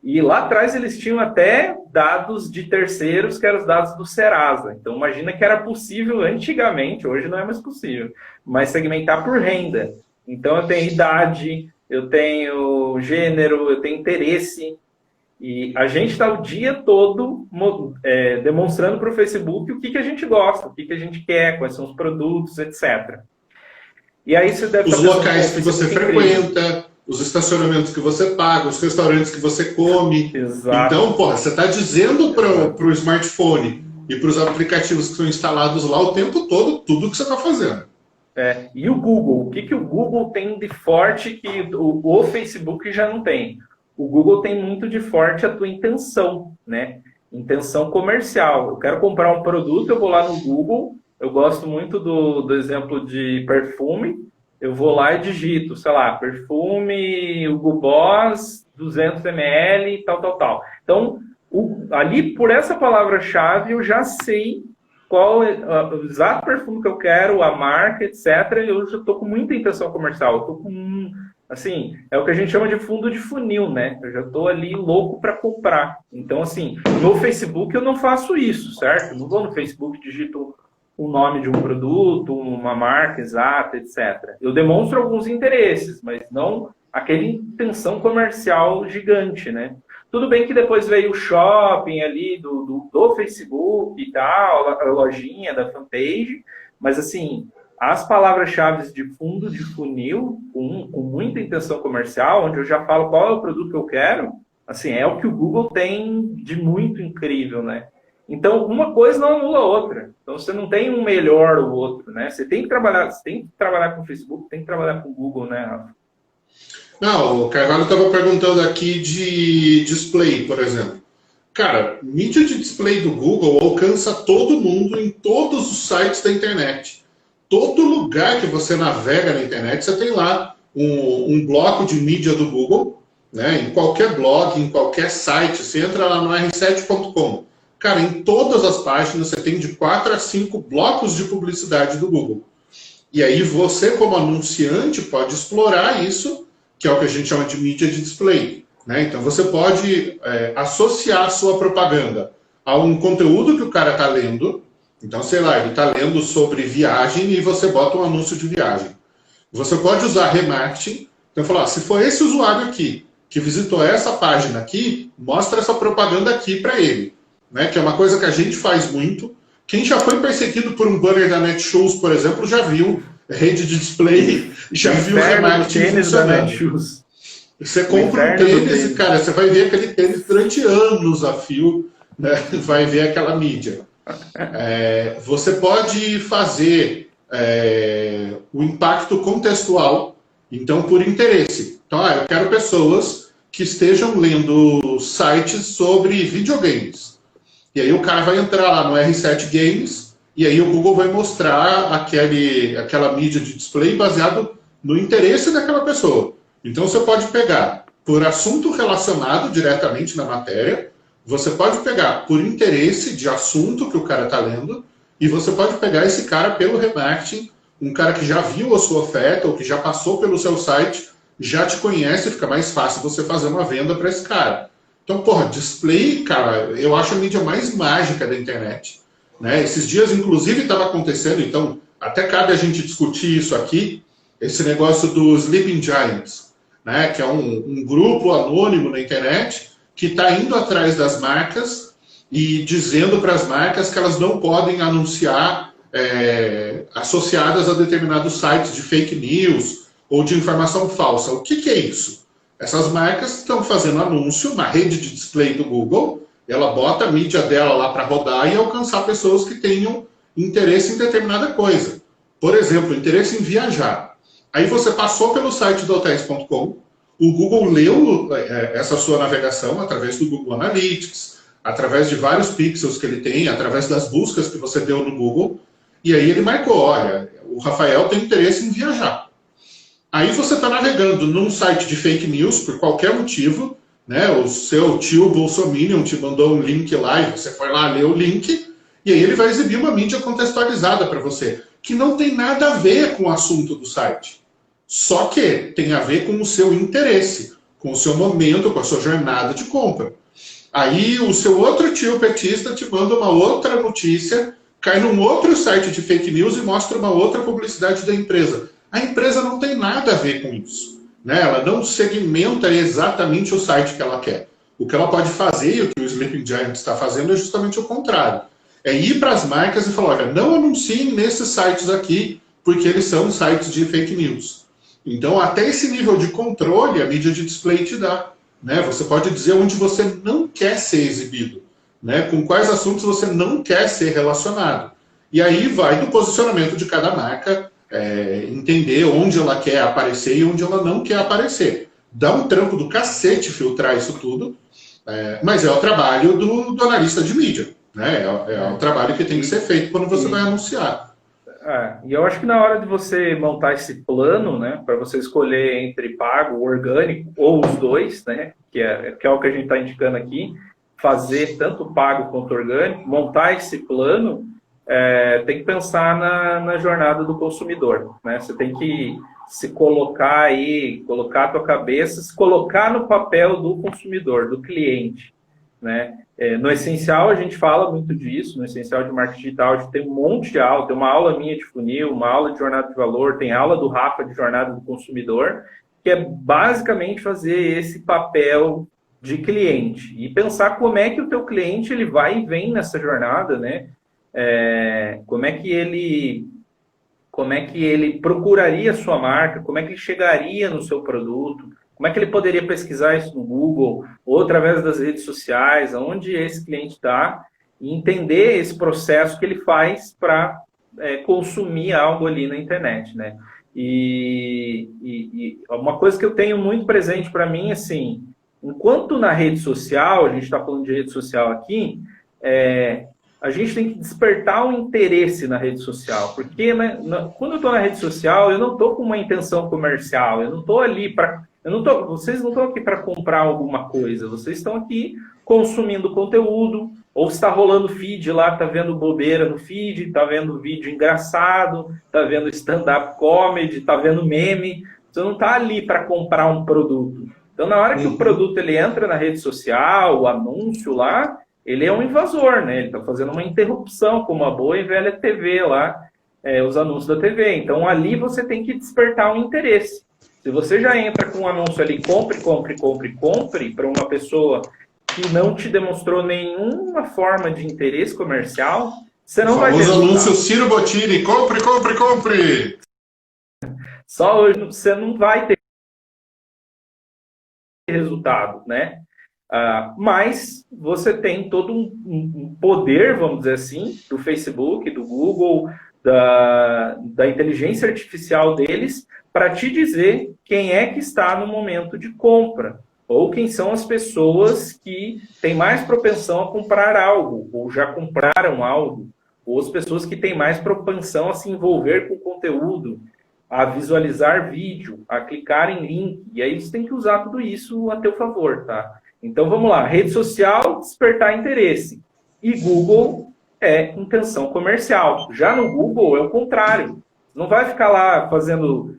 e lá atrás eles tinham até dados de terceiros, que eram os dados do Serasa. Então, imagina que era possível antigamente, hoje não é mais possível, mas segmentar por renda. Então, eu tenho idade, eu tenho gênero, eu tenho interesse. E a gente está o dia todo demonstrando para o Facebook o que a gente gosta, o que a gente quer, quais são os produtos, etc. E aí você deve os locais que você frequenta, os estacionamentos que você paga, os restaurantes que você come. Exato. Então, você está dizendo para o smartphone e para os aplicativos que são instalados lá o tempo todo, tudo que você está fazendo. E o Google? O que o Google tem de forte que o Facebook já não tem? O Google tem muito de forte a tua intenção, né? Intenção comercial. Eu quero comprar um produto, eu vou lá no Google, eu gosto muito do exemplo de perfume, eu vou lá e digito, sei lá, perfume Hugo Boss, 200 ml, tal. Então, ali, por essa palavra-chave, eu já sei qual é o exato perfume que eu quero, a marca, etc. Eu já estou com muita intenção comercial. Estou com, assim, é o que a gente chama de fundo de funil, né? Eu já estou ali louco para comprar. Então, assim, no Facebook eu não faço isso, certo? Eu não vou no Facebook, digito o nome de um produto, uma marca exata, etc. Eu demonstro alguns interesses, mas não aquela intenção comercial gigante, né? Tudo bem que depois veio o shopping ali do Facebook e tal, a lojinha da fanpage, mas assim, as palavras-chave de fundo de funil, com muita intenção comercial, onde eu já falo qual é o produto que eu quero, assim, é o que o Google tem de muito incrível, né? Então, uma coisa não anula a outra. Então, você não tem um melhor ou outro, né? Você tem que trabalhar com o Facebook, tem que trabalhar com o Google, né, Rafa? Não, o Carvalho estava perguntando aqui de display, por exemplo. Cara, mídia de display do Google alcança todo mundo em todos os sites da internet. Todo lugar que você navega na internet, você tem lá um bloco de mídia do Google, né? Em qualquer blog, em qualquer site, você entra lá no r7.com. Cara, em todas as páginas você tem de 4 a 5 blocos de publicidade do Google. E aí você, como anunciante, pode explorar isso, que é o que a gente chama de mídia de display, né? Então você pode associar a sua propaganda a um conteúdo que o cara está lendo. Então, sei lá, ele está lendo sobre viagem e você bota um anúncio de viagem. Você pode usar remarketing. Então, falar, se for esse usuário aqui, que visitou essa página aqui, mostra essa propaganda aqui para ele, né? Que é uma coisa que a gente faz muito. Quem já foi perseguido por um banner da Netshoes, por exemplo, já viu rede de display, já viu remarketing funcionando. Você compra um tênis e, cara, você vai ver aquele tênis durante anos a fio, né? Vai ver aquela mídia. Você pode fazer o impacto contextual, então, por interesse. Então, eu quero pessoas que estejam lendo sites sobre videogames. E aí o cara vai entrar lá no R7 Games, e aí o Google vai mostrar aquela mídia de display baseado no interesse daquela pessoa. Então você pode pegar por assunto relacionado diretamente na matéria, você pode pegar por interesse de assunto que o cara está lendo, e você pode pegar esse cara pelo remarketing, um cara que já viu a sua oferta, ou que já passou pelo seu site, já te conhece, fica mais fácil você fazer uma venda para esse cara. Então, porra, display, cara, eu acho a mídia mais mágica da internet, né? Esses dias, inclusive, estava acontecendo, então, até cabe a gente discutir isso aqui, esse negócio dos Sleeping Giants, né? Que é um grupo anônimo na internet que está indo atrás das marcas e dizendo para as marcas que elas não podem anunciar associadas a determinados sites de fake news ou de informação falsa. O que é isso? Essas marcas estão fazendo anúncio na rede de display do Google, ela bota a mídia dela lá para rodar e alcançar pessoas que tenham interesse em determinada coisa. Por exemplo, interesse em viajar. Aí você passou pelo site do hotéis.com, o Google leu essa sua navegação através do Google Analytics, através de vários pixels que ele tem, através das buscas que você deu no Google, e aí ele marcou, olha, o Rafael tem interesse em viajar. Aí você está navegando num site de fake news, por qualquer motivo, né? O seu tio Bolsominion te mandou um link lá e você foi lá ler o link, e aí ele vai exibir uma mídia contextualizada para você, que não tem nada a ver com o assunto do site. Só que tem a ver com o seu interesse, com o seu momento, com a sua jornada de compra. Aí o seu outro tio petista te manda uma outra notícia, cai num outro site de fake news e mostra uma outra publicidade da empresa. A empresa não tem nada a ver com isso, né? Ela não segmenta exatamente o site que ela quer. O que ela pode fazer, e o que o Sleeping Giant está fazendo, é justamente o contrário. É ir para as marcas e falar, olha, não anunciem nesses sites aqui, porque eles são sites de fake news. Então, até esse nível de controle, a mídia de display te dá, né? Você pode dizer onde você não quer ser exibido, né? Com quais assuntos você não quer ser relacionado. E aí vai do posicionamento de cada marca, entender onde ela quer aparecer e onde ela não quer aparecer. Dá um trampo do cacete filtrar isso tudo, mas é o trabalho do analista de mídia, né? É o trabalho que tem que ser feito quando você vai anunciar. E eu acho que na hora de você montar esse plano, né, para você escolher entre pago, orgânico ou os dois, né, que é o que a gente está indicando aqui, fazer tanto pago quanto orgânico, montar esse plano, tem que pensar na jornada do consumidor, né? Você tem que se colocar aí, colocar a tua cabeça, se colocar no papel do consumidor, do cliente, né? No Essencial a gente fala muito disso, no Essencial de Marketing Digital a gente tem um monte de aula, tem uma aula minha de funil, uma aula de jornada de valor, tem aula do Rafa de jornada do consumidor, que é basicamente fazer esse papel de cliente e pensar como é que o teu cliente ele vai e vem nessa jornada, né? Como é que ele procuraria a sua marca, como é que ele chegaria no seu produto, como é que ele poderia pesquisar isso no Google ou através das redes sociais, onde esse cliente está, e entender esse processo que ele faz para consumir algo ali na internet, né? E uma coisa que eu tenho muito presente para mim, assim, enquanto na rede social, a gente está falando de rede social aqui, a gente tem que despertar um interesse na rede social, porque né, quando eu estou na rede social, eu não estou com uma intenção comercial, eu não estou ali para... vocês não estão aqui para comprar alguma coisa, vocês estão aqui consumindo conteúdo, ou está rolando feed lá, está vendo bobeira no feed, está vendo vídeo engraçado, está vendo stand-up comedy, está vendo meme, você não está ali para comprar um produto. Então, na hora que o produto ele entra na rede social, o anúncio lá, ele é um invasor, né? Ele está fazendo uma interrupção, como a boa e velha TV lá, os anúncios da TV. Então, ali você tem que despertar um interesse. Se você já entra com um anúncio ali, compre, compre, compre, compre, para uma pessoa que não te demonstrou nenhuma forma de interesse comercial, você não vai ter resultado. O famoso anúncio Ciro Bottini, compre, compre, compre! Só hoje você não vai ter resultado, né? Mas você tem todo um poder, vamos dizer assim, do Facebook, do Google, da inteligência artificial deles, para te dizer quem é que está no momento de compra, ou quem são as pessoas que têm mais propensão a comprar algo, ou já compraram algo, ou as pessoas que têm mais propensão a se envolver com o conteúdo, a visualizar vídeo, a clicar em link, e aí você tem que usar tudo isso a teu favor, tá? Então vamos lá, rede social, despertar interesse, e Google é intenção comercial. Já no Google é o contrário, não vai ficar lá fazendo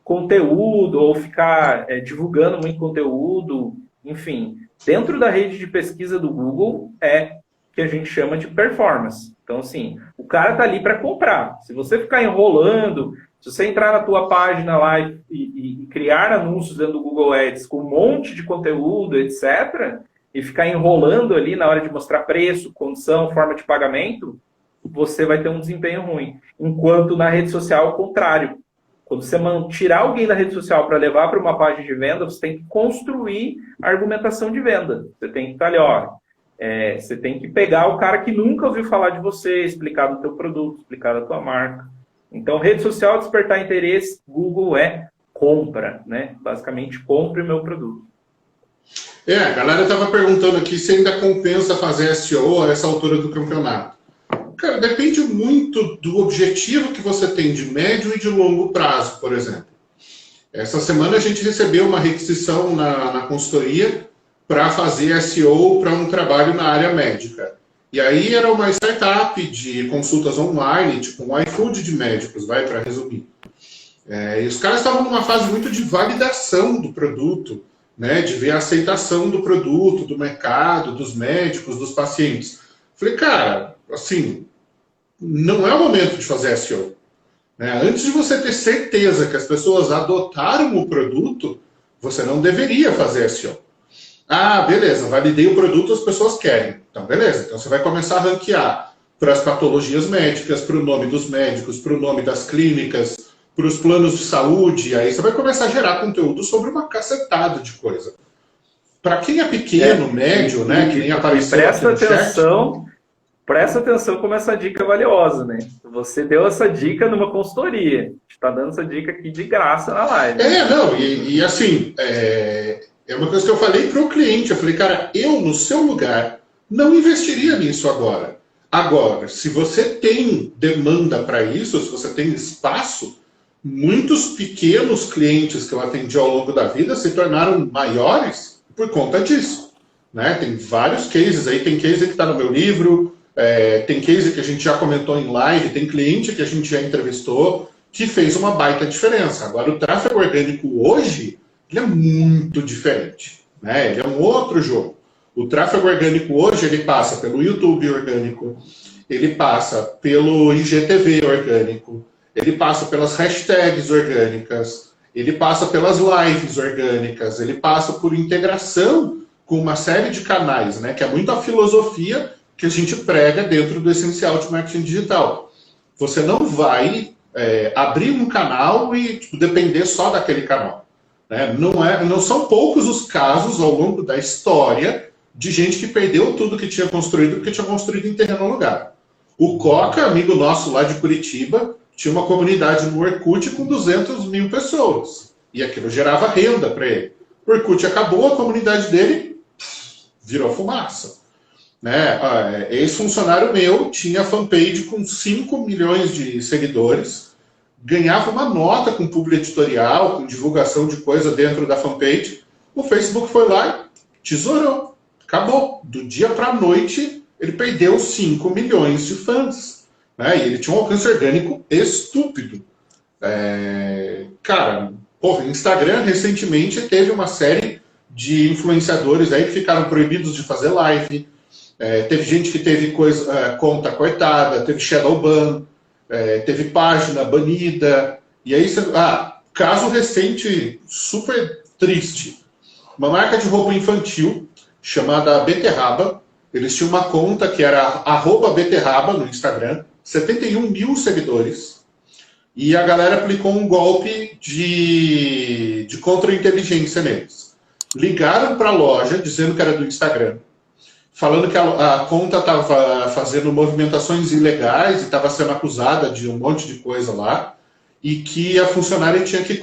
conteúdo ou ficar divulgando muito conteúdo, enfim, dentro da rede de pesquisa do Google que a gente chama de performance. Então, assim, o cara tá ali para comprar. Se você ficar enrolando, se você entrar na tua página lá e criar anúncios dentro do Google Ads com um monte de conteúdo, etc., e ficar enrolando ali na hora de mostrar preço, condição, forma de pagamento, você vai ter um desempenho ruim. Enquanto na rede social, o contrário. Quando você tirar alguém da rede social para levar para uma página de venda, você tem que construir a argumentação de venda. Você tem que estar ali, você tem que pegar o cara que nunca ouviu falar de você, explicar do teu produto, explicar da tua marca. Então, rede social, despertar interesse, Google compra, né? Basicamente, compre o meu produto. A galera estava perguntando aqui se ainda compensa fazer SEO a essa altura do campeonato. Cara, depende muito do objetivo que você tem de médio e de longo prazo, por exemplo. Essa semana a gente recebeu uma requisição na consultoria para fazer SEO para um trabalho na área médica. E aí era uma startup de consultas online, tipo um iFood de médicos, vai para resumir. E os caras estavam numa fase muito de validação do produto, né, de ver a aceitação do produto, do mercado, dos médicos, dos pacientes. Falei, cara, assim, não é o momento de fazer SEO. Né? Antes de você ter certeza que as pessoas adotaram o produto, você não deveria fazer SEO. Ah, beleza, validei o produto, as pessoas querem. Então, beleza. Então, você vai começar a ranquear para as patologias médicas, para o nome dos médicos, para o nome das clínicas, para os planos de saúde. Aí você vai começar a gerar conteúdo sobre uma cacetada de coisa. Para quem é pequeno, médio, né, que nem apareceu presta atenção, presta atenção como essa dica é valiosa, né? Você deu essa dica numa consultoria. A gente está dando essa dica aqui de graça na live. Assim, é uma coisa que eu falei para o cliente. Eu falei, cara, eu, no seu lugar, não investiria nisso agora. Agora, se você tem demanda para isso, se você tem espaço, muitos pequenos clientes que eu atendi ao longo da vida se tornaram maiores por conta disso. Né? Tem vários cases aí, tem case que está no meu livro, tem case que a gente já comentou em live, tem cliente que a gente já entrevistou, que fez uma baita diferença. Agora, o tráfego orgânico hoje, ele é muito diferente, né? Ele é um outro jogo. O tráfego orgânico hoje, ele passa pelo YouTube orgânico, ele passa pelo IGTV orgânico, ele passa pelas hashtags orgânicas, ele passa pelas lives orgânicas, ele passa por integração com uma série de canais, né? Que é muito a filosofia que a gente prega dentro do essencial de marketing digital. Você não vai abrir um canal e depender só daquele canal, né? Não são poucos os casos ao longo da história de gente que perdeu tudo que tinha construído porque tinha construído em terreno alugado. O Coca, amigo nosso lá de Curitiba, tinha uma comunidade no Orkut com 200 mil pessoas. E aquilo gerava renda para ele. O Orkut acabou, a comunidade dele virou fumaça. Né? Ex-funcionário meu tinha fanpage com 5 milhões de seguidores, ganhava uma nota com publi editorial, com divulgação de coisa dentro da fanpage. O Facebook foi lá e tesourou. Acabou. Do dia para a noite, ele perdeu 5 milhões de fãs. Né? E ele tinha um alcance orgânico estúpido. Cara, porra, Instagram recentemente teve uma série de influenciadores aí que ficaram proibidos de fazer live. Teve gente que teve conta cortada, teve shadow ban, teve página banida. E aí, caso recente, super triste. Uma marca de roupa infantil chamada Beterraba. Eles tinham uma conta que era @beterraba no Instagram, 71 mil seguidores. E a galera aplicou um golpe de contra-inteligência neles. Ligaram para a loja dizendo que era do Instagram, falando que a conta estava fazendo movimentações ilegais e estava sendo acusada de um monte de coisa lá, e que a funcionária tinha que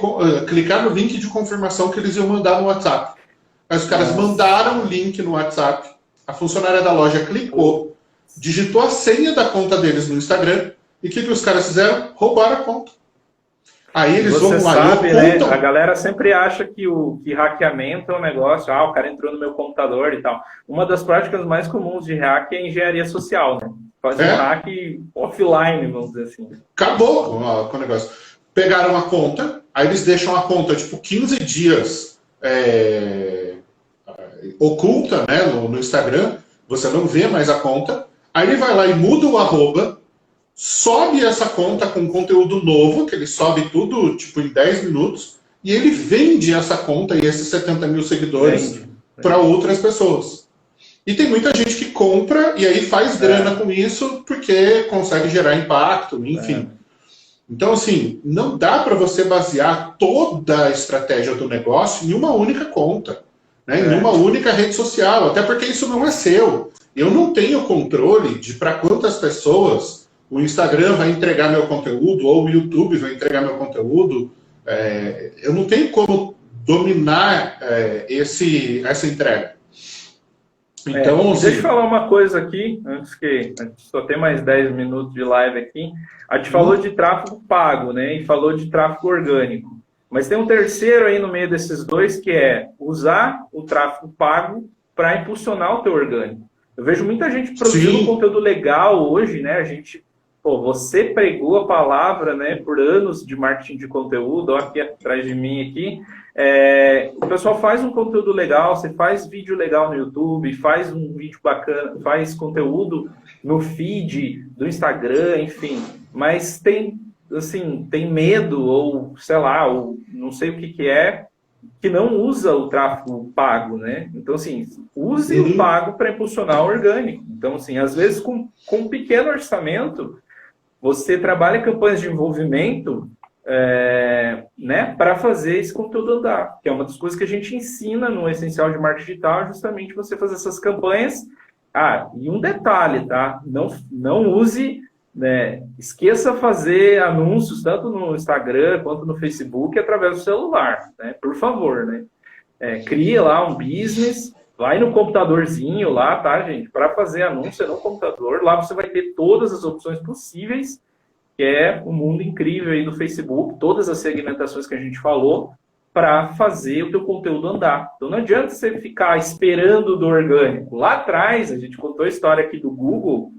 clicar no link de confirmação que eles iam mandar no WhatsApp. Mas os caras mandaram o link no WhatsApp, a funcionária da loja clicou, digitou a senha da conta deles no Instagram, e o que os caras fizeram? Roubaram a conta. Aí eles vão lá sabe, e né? A galera sempre acha que hackeamento é um negócio, o cara entrou no meu computador e tal. Uma das práticas mais comuns de hack é engenharia social, né? Fazer um hack offline, vamos dizer assim. Acabou com o negócio. Pegaram a conta, aí eles deixam a conta, 15 dias oculta, né, no Instagram, você não vê mais a conta, aí ele vai lá e muda o arroba, sobe essa conta com conteúdo novo, que ele sobe tudo em 10 minutos, e ele vende essa conta e esses 70 mil seguidores para outras pessoas. E tem muita gente que compra e aí faz grana com isso porque consegue gerar impacto, enfim. Então, assim, não dá para você basear toda a estratégia do negócio em uma única conta, né, em uma única rede social, até porque isso não é seu. Eu não tenho controle de para quantas pessoas o Instagram vai entregar meu conteúdo, ou o YouTube vai entregar meu conteúdo. Eu não tenho como dominar essa entrega. Então, deixa eu falar uma coisa aqui, antes que a gente só tem mais 10 minutos de live aqui. A gente falou de tráfego pago, né? E falou de tráfego orgânico. Mas tem um terceiro aí no meio desses dois, que é usar o tráfego pago para impulsionar o teu orgânico. Eu vejo muita gente produzindo conteúdo legal hoje, né? Você pregou a palavra, né, por anos de marketing de conteúdo, olha aqui atrás de mim aqui. O pessoal faz um conteúdo legal, você faz vídeo legal no YouTube, faz um vídeo bacana, faz conteúdo no feed do Instagram, enfim. Mas tem medo, ou sei lá, ou não sei o que é, que não usa o tráfego pago, né? Então, assim, use o pago para impulsionar o orgânico. Então, assim, às vezes com um pequeno orçamento, você trabalha campanhas de envolvimento, né, para fazer esse conteúdo andar, que é uma das coisas que a gente ensina no Essencial de Marketing Digital, justamente você fazer essas campanhas. E um detalhe, tá? Não use, né, esqueça fazer anúncios tanto no Instagram quanto no Facebook através do celular, né? Por favor, né? Cria lá um business, vai no computadorzinho lá, tá, gente? Para fazer anúncio no computador, lá você vai ter todas as opções possíveis, que é o mundo incrível aí do Facebook, todas as segmentações que a gente falou, para fazer o teu conteúdo andar. Então não adianta você ficar esperando do orgânico. Lá atrás, a gente contou a história aqui do Google,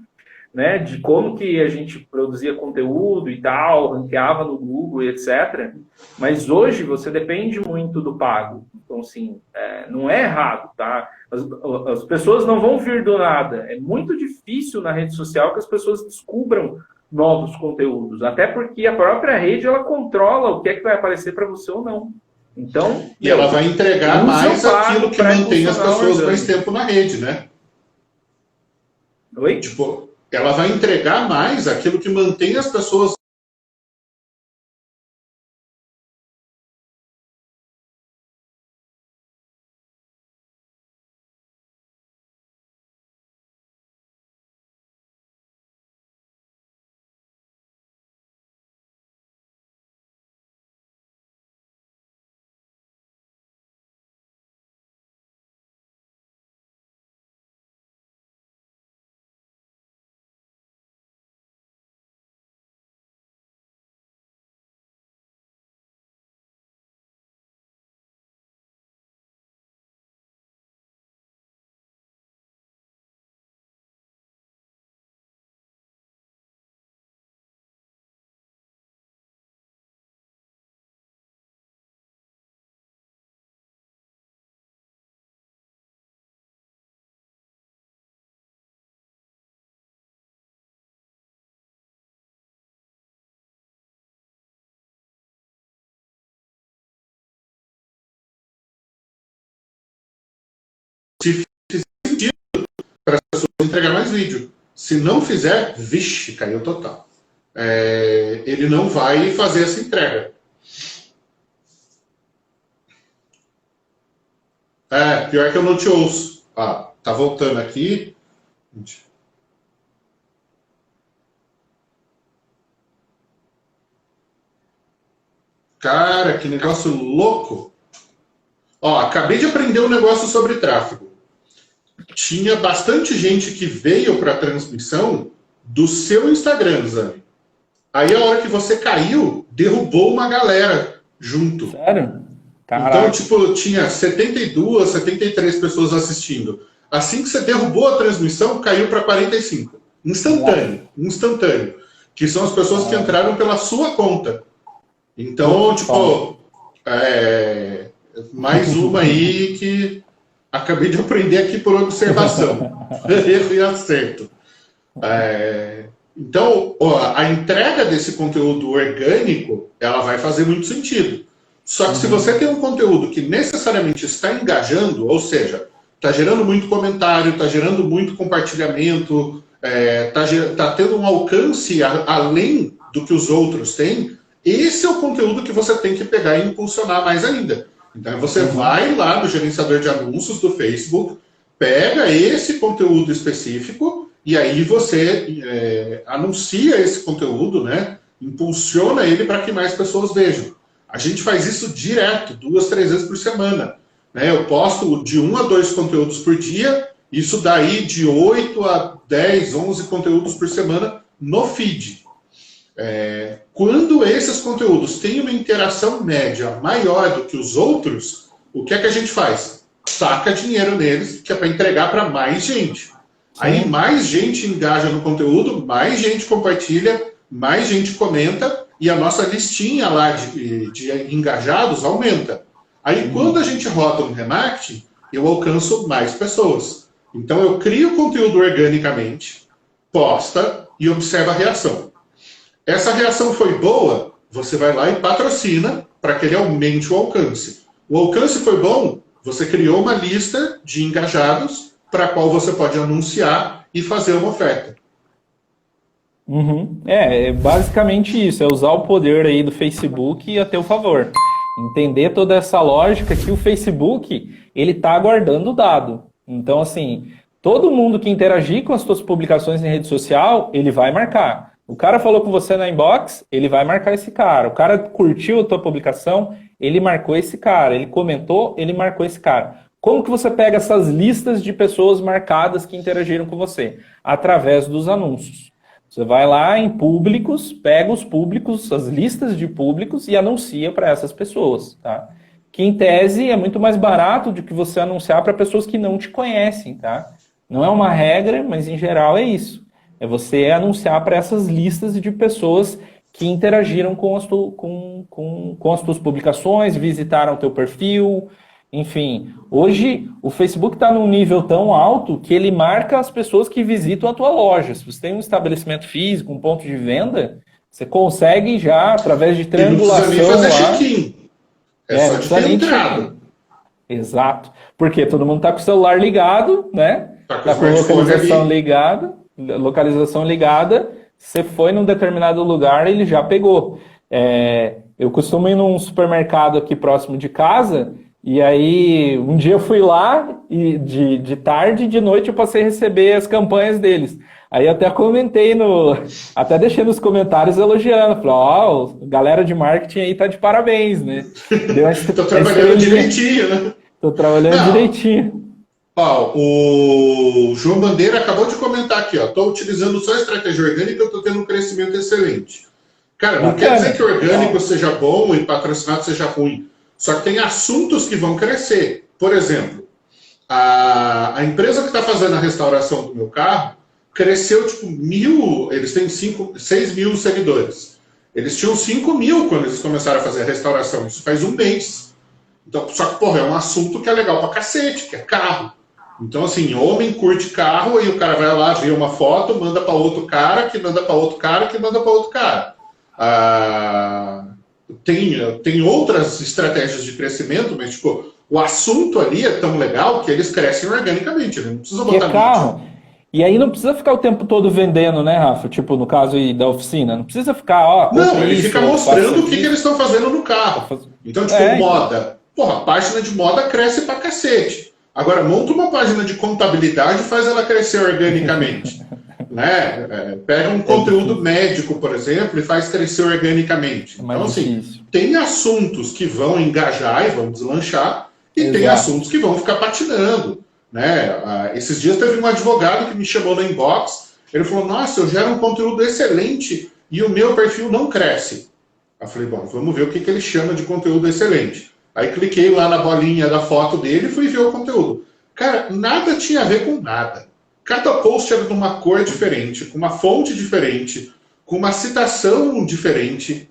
né, de como que a gente produzia conteúdo e tal, ranqueava no Google e etc. Mas hoje você depende muito do pago. Então, assim, não é errado, tá? As pessoas não vão vir do nada. É muito difícil na rede social que as pessoas descubram novos conteúdos. Até porque a própria rede, ela controla o que é que vai aparecer para você ou não. Então, e ela vai entregar mais aquilo que mantém as pessoas mais tempo na rede, né? Oi? Tipo, ela vai entregar mais aquilo que mantém as pessoas. Para as pessoas entregar mais vídeo. Se não fizer, vixe, caiu total. Ele não vai fazer essa entrega. Pior que eu não te ouço. Tá voltando aqui. Cara, que negócio louco. Acabei de aprender um negócio sobre tráfego. Tinha bastante gente que veio para a transmissão do seu Instagram, Zami. Aí a hora que você caiu, derrubou uma galera junto. Sério? Caraca. Então, tipo, tinha 72, 73 pessoas assistindo. Assim que você derrubou a transmissão, caiu para 45. Instantâneo. Que são as pessoas que entraram pela sua conta. Então, tipo, mais uma aí que acabei de aprender aqui por observação. Erro e acerto. Então, a entrega desse conteúdo orgânico, ela vai fazer muito sentido. Só que se você tem um conteúdo que necessariamente está engajando, ou seja, está gerando muito comentário, está gerando muito compartilhamento, está tendo um alcance além do que os outros têm, esse é o conteúdo que você tem que pegar e impulsionar mais ainda. Então você vai lá no gerenciador de anúncios do Facebook, pega esse conteúdo específico e aí você anuncia esse conteúdo, né? Impulsiona ele para que mais pessoas vejam. A gente faz isso direto, 2, 3 vezes por semana. Né? Eu posto de 1 a 2 conteúdos por dia, isso daí de 8 a 10, 11 conteúdos por semana no feed. Quando esses conteúdos têm uma interação média maior do que os outros, o que é que a gente faz? Saca dinheiro neles, que é para entregar para mais gente. Sim. Aí mais gente engaja no conteúdo, mais gente compartilha, mais gente comenta, e a nossa listinha lá de engajados aumenta. Aí quando a gente roda no remarketing, eu alcanço mais pessoas. Então eu crio conteúdo organicamente, posta e observa a reação. Essa reação foi boa, você vai lá e patrocina para que ele aumente o alcance. O alcance foi bom, você criou uma lista de engajados para a qual você pode anunciar e fazer uma oferta. É basicamente isso, é usar o poder aí do Facebook a teu favor. Entender toda essa lógica que o Facebook, ele tá guardando o dado. Então, assim, todo mundo que interagir com as tuas publicações em rede social, ele vai marcar. O cara falou com você na inbox, ele vai marcar esse cara. O cara curtiu a tua publicação, ele marcou esse cara. Ele comentou, ele marcou esse cara. Como que você pega essas listas de pessoas marcadas que interagiram com você? Através dos anúncios. Você vai lá em públicos, pega os públicos, as listas de públicos e anuncia para essas pessoas, tá? Que em tese é muito mais barato do que você anunciar para pessoas que não te conhecem, tá? Não é uma regra, mas em geral é isso. É você anunciar para essas listas de pessoas que interagiram com com as tuas publicações, visitaram o teu perfil, enfim. Hoje, o Facebook está num nível tão alto que ele marca as pessoas que visitam a tua loja. Se você tem um estabelecimento físico, um ponto de venda, você consegue já, através de triangulação... E não precisa nem fazer check-in. É só de ter entrado. Exato. Porque todo mundo está com o celular ligado, né? Tá com localização ligada. Você foi num determinado lugar, ele já pegou. Eu costumo ir num supermercado aqui próximo de casa, e aí um dia eu fui lá, e de tarde e de noite eu passei a receber as campanhas deles. Aí eu até comentei, até deixei nos comentários elogiando. Falei, ó, galera de marketing aí tá de parabéns, né? Tô trabalhando direitinho, né? Tô trabalhando direitinho. Ó, o João Bandeira acabou de comentar aqui, ó. Tô utilizando só estratégia orgânica, eu tô tendo um crescimento excelente. Cara, não quer dizer que orgânico seja bom e patrocinado seja ruim. Só que tem assuntos que vão crescer. Por exemplo, a empresa que está fazendo a restauração do meu carro cresceu tipo 1.000, eles têm 6 mil seguidores. Eles tinham 5 mil quando eles começaram a fazer a restauração. Isso faz um mês. Então, só que, porra, é um assunto que é legal pra cacete, que é carro. Então, assim, homem curte carro, aí o cara vai lá, vê uma foto, manda para outro cara, que manda para outro cara, que manda para outro cara. Tem outras estratégias de crescimento, mas, tipo, o assunto ali é tão legal que eles crescem organicamente, né? Não precisa botar carro. E aí não precisa ficar o tempo todo vendendo, né, Rafa? Tipo, no caso aí da oficina. Não precisa ficar, ó... Não, ele fica mostrando o que eles estão fazendo no carro. Então, tipo, moda. Porra, a página de moda cresce pra cacete. Agora, monta uma página de contabilidade e faz ela crescer organicamente. Né? Pega um conteúdo médico, por exemplo, e faz crescer organicamente. Então, assim, tem assuntos que vão engajar e vão deslanchar, e tem assuntos que vão ficar patinando. Né? Esses dias teve um advogado que me chamou no inbox, ele falou, nossa, eu gero um conteúdo excelente e o meu perfil não cresce. Eu falei, bom, vamos ver o que ele chama de conteúdo excelente. Aí cliquei lá na bolinha da foto dele e fui ver o conteúdo. Cara, nada tinha a ver com nada. Cada post era de uma cor diferente, com uma fonte diferente, com uma citação diferente.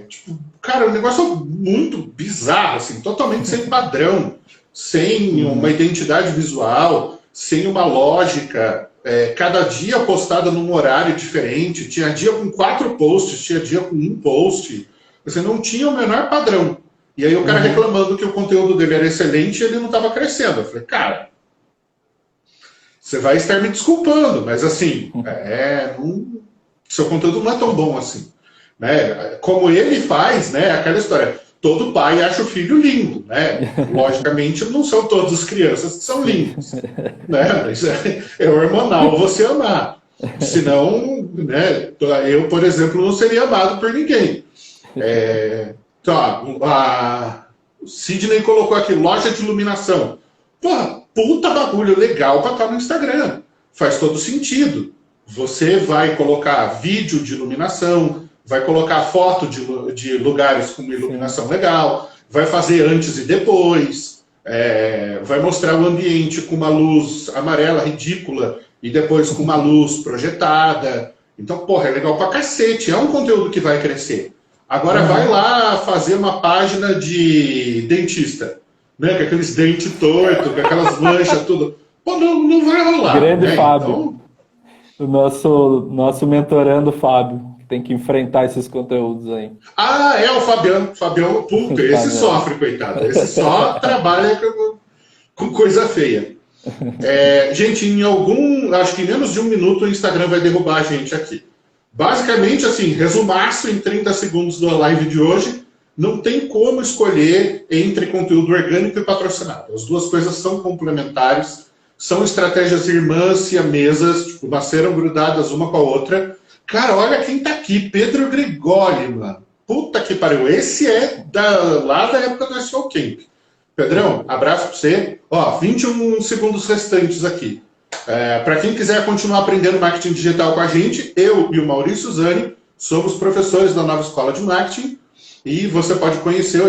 Tipo, cara, um negócio muito bizarro, assim, totalmente sem padrão, sem uma identidade visual, sem uma lógica. Cada dia postada num horário diferente. Tinha dia com 4 posts, tinha dia com 1 post. Você não tinha o menor padrão. E aí o cara reclamando que o conteúdo dele era excelente e ele não estava crescendo. Eu falei, cara, você vai estar me desculpando, mas assim, seu conteúdo não é tão bom assim. Né? Como ele faz, né, aquela história, todo pai acha o filho lindo. Né? Logicamente, não são todas as crianças que são lindas. Né? Mas é hormonal você amar. Senão, né, eu, por exemplo, não seria amado por ninguém. O Sidney colocou aqui, loja de iluminação. Porra, puta bagulho legal para estar no Instagram. Faz todo sentido. Você vai colocar vídeo de iluminação, vai colocar foto de lugares com uma iluminação legal, vai fazer antes e depois, vai mostrar o ambiente com uma luz amarela ridícula e depois com uma luz projetada. Então, porra, é legal pra cacete. É um conteúdo que vai crescer. Agora vai lá fazer uma página de dentista, né? Com aqueles dentes tortos, com aquelas manchas, tudo. Pô, não vai rolar. Grande Fábio. Então... O nosso mentorando Fábio, que tem que enfrentar esses conteúdos aí. O Fabiano. Fabiano, puta, esse sofre, coitado. Esse só trabalha com coisa feia. Gente, acho que em menos de 1 minuto o Instagram vai derrubar a gente aqui. Basicamente, assim, resumaço em 30 segundos da live de hoje, não tem como escolher entre conteúdo orgânico e patrocinado. As duas coisas são complementares, são estratégias irmãs, siamesas, tipo, nasceram grudadas uma com a outra. Cara, olha quem tá aqui, Pedro Gregori, mano. Puta que pariu, esse é lá da época do SEO Camp. Pedrão, abraço pra você. 21 segundos restantes aqui. Para quem quiser continuar aprendendo marketing digital com a gente, eu e o Maurício Zani somos professores da Nova Escola de Marketing e você pode conhecer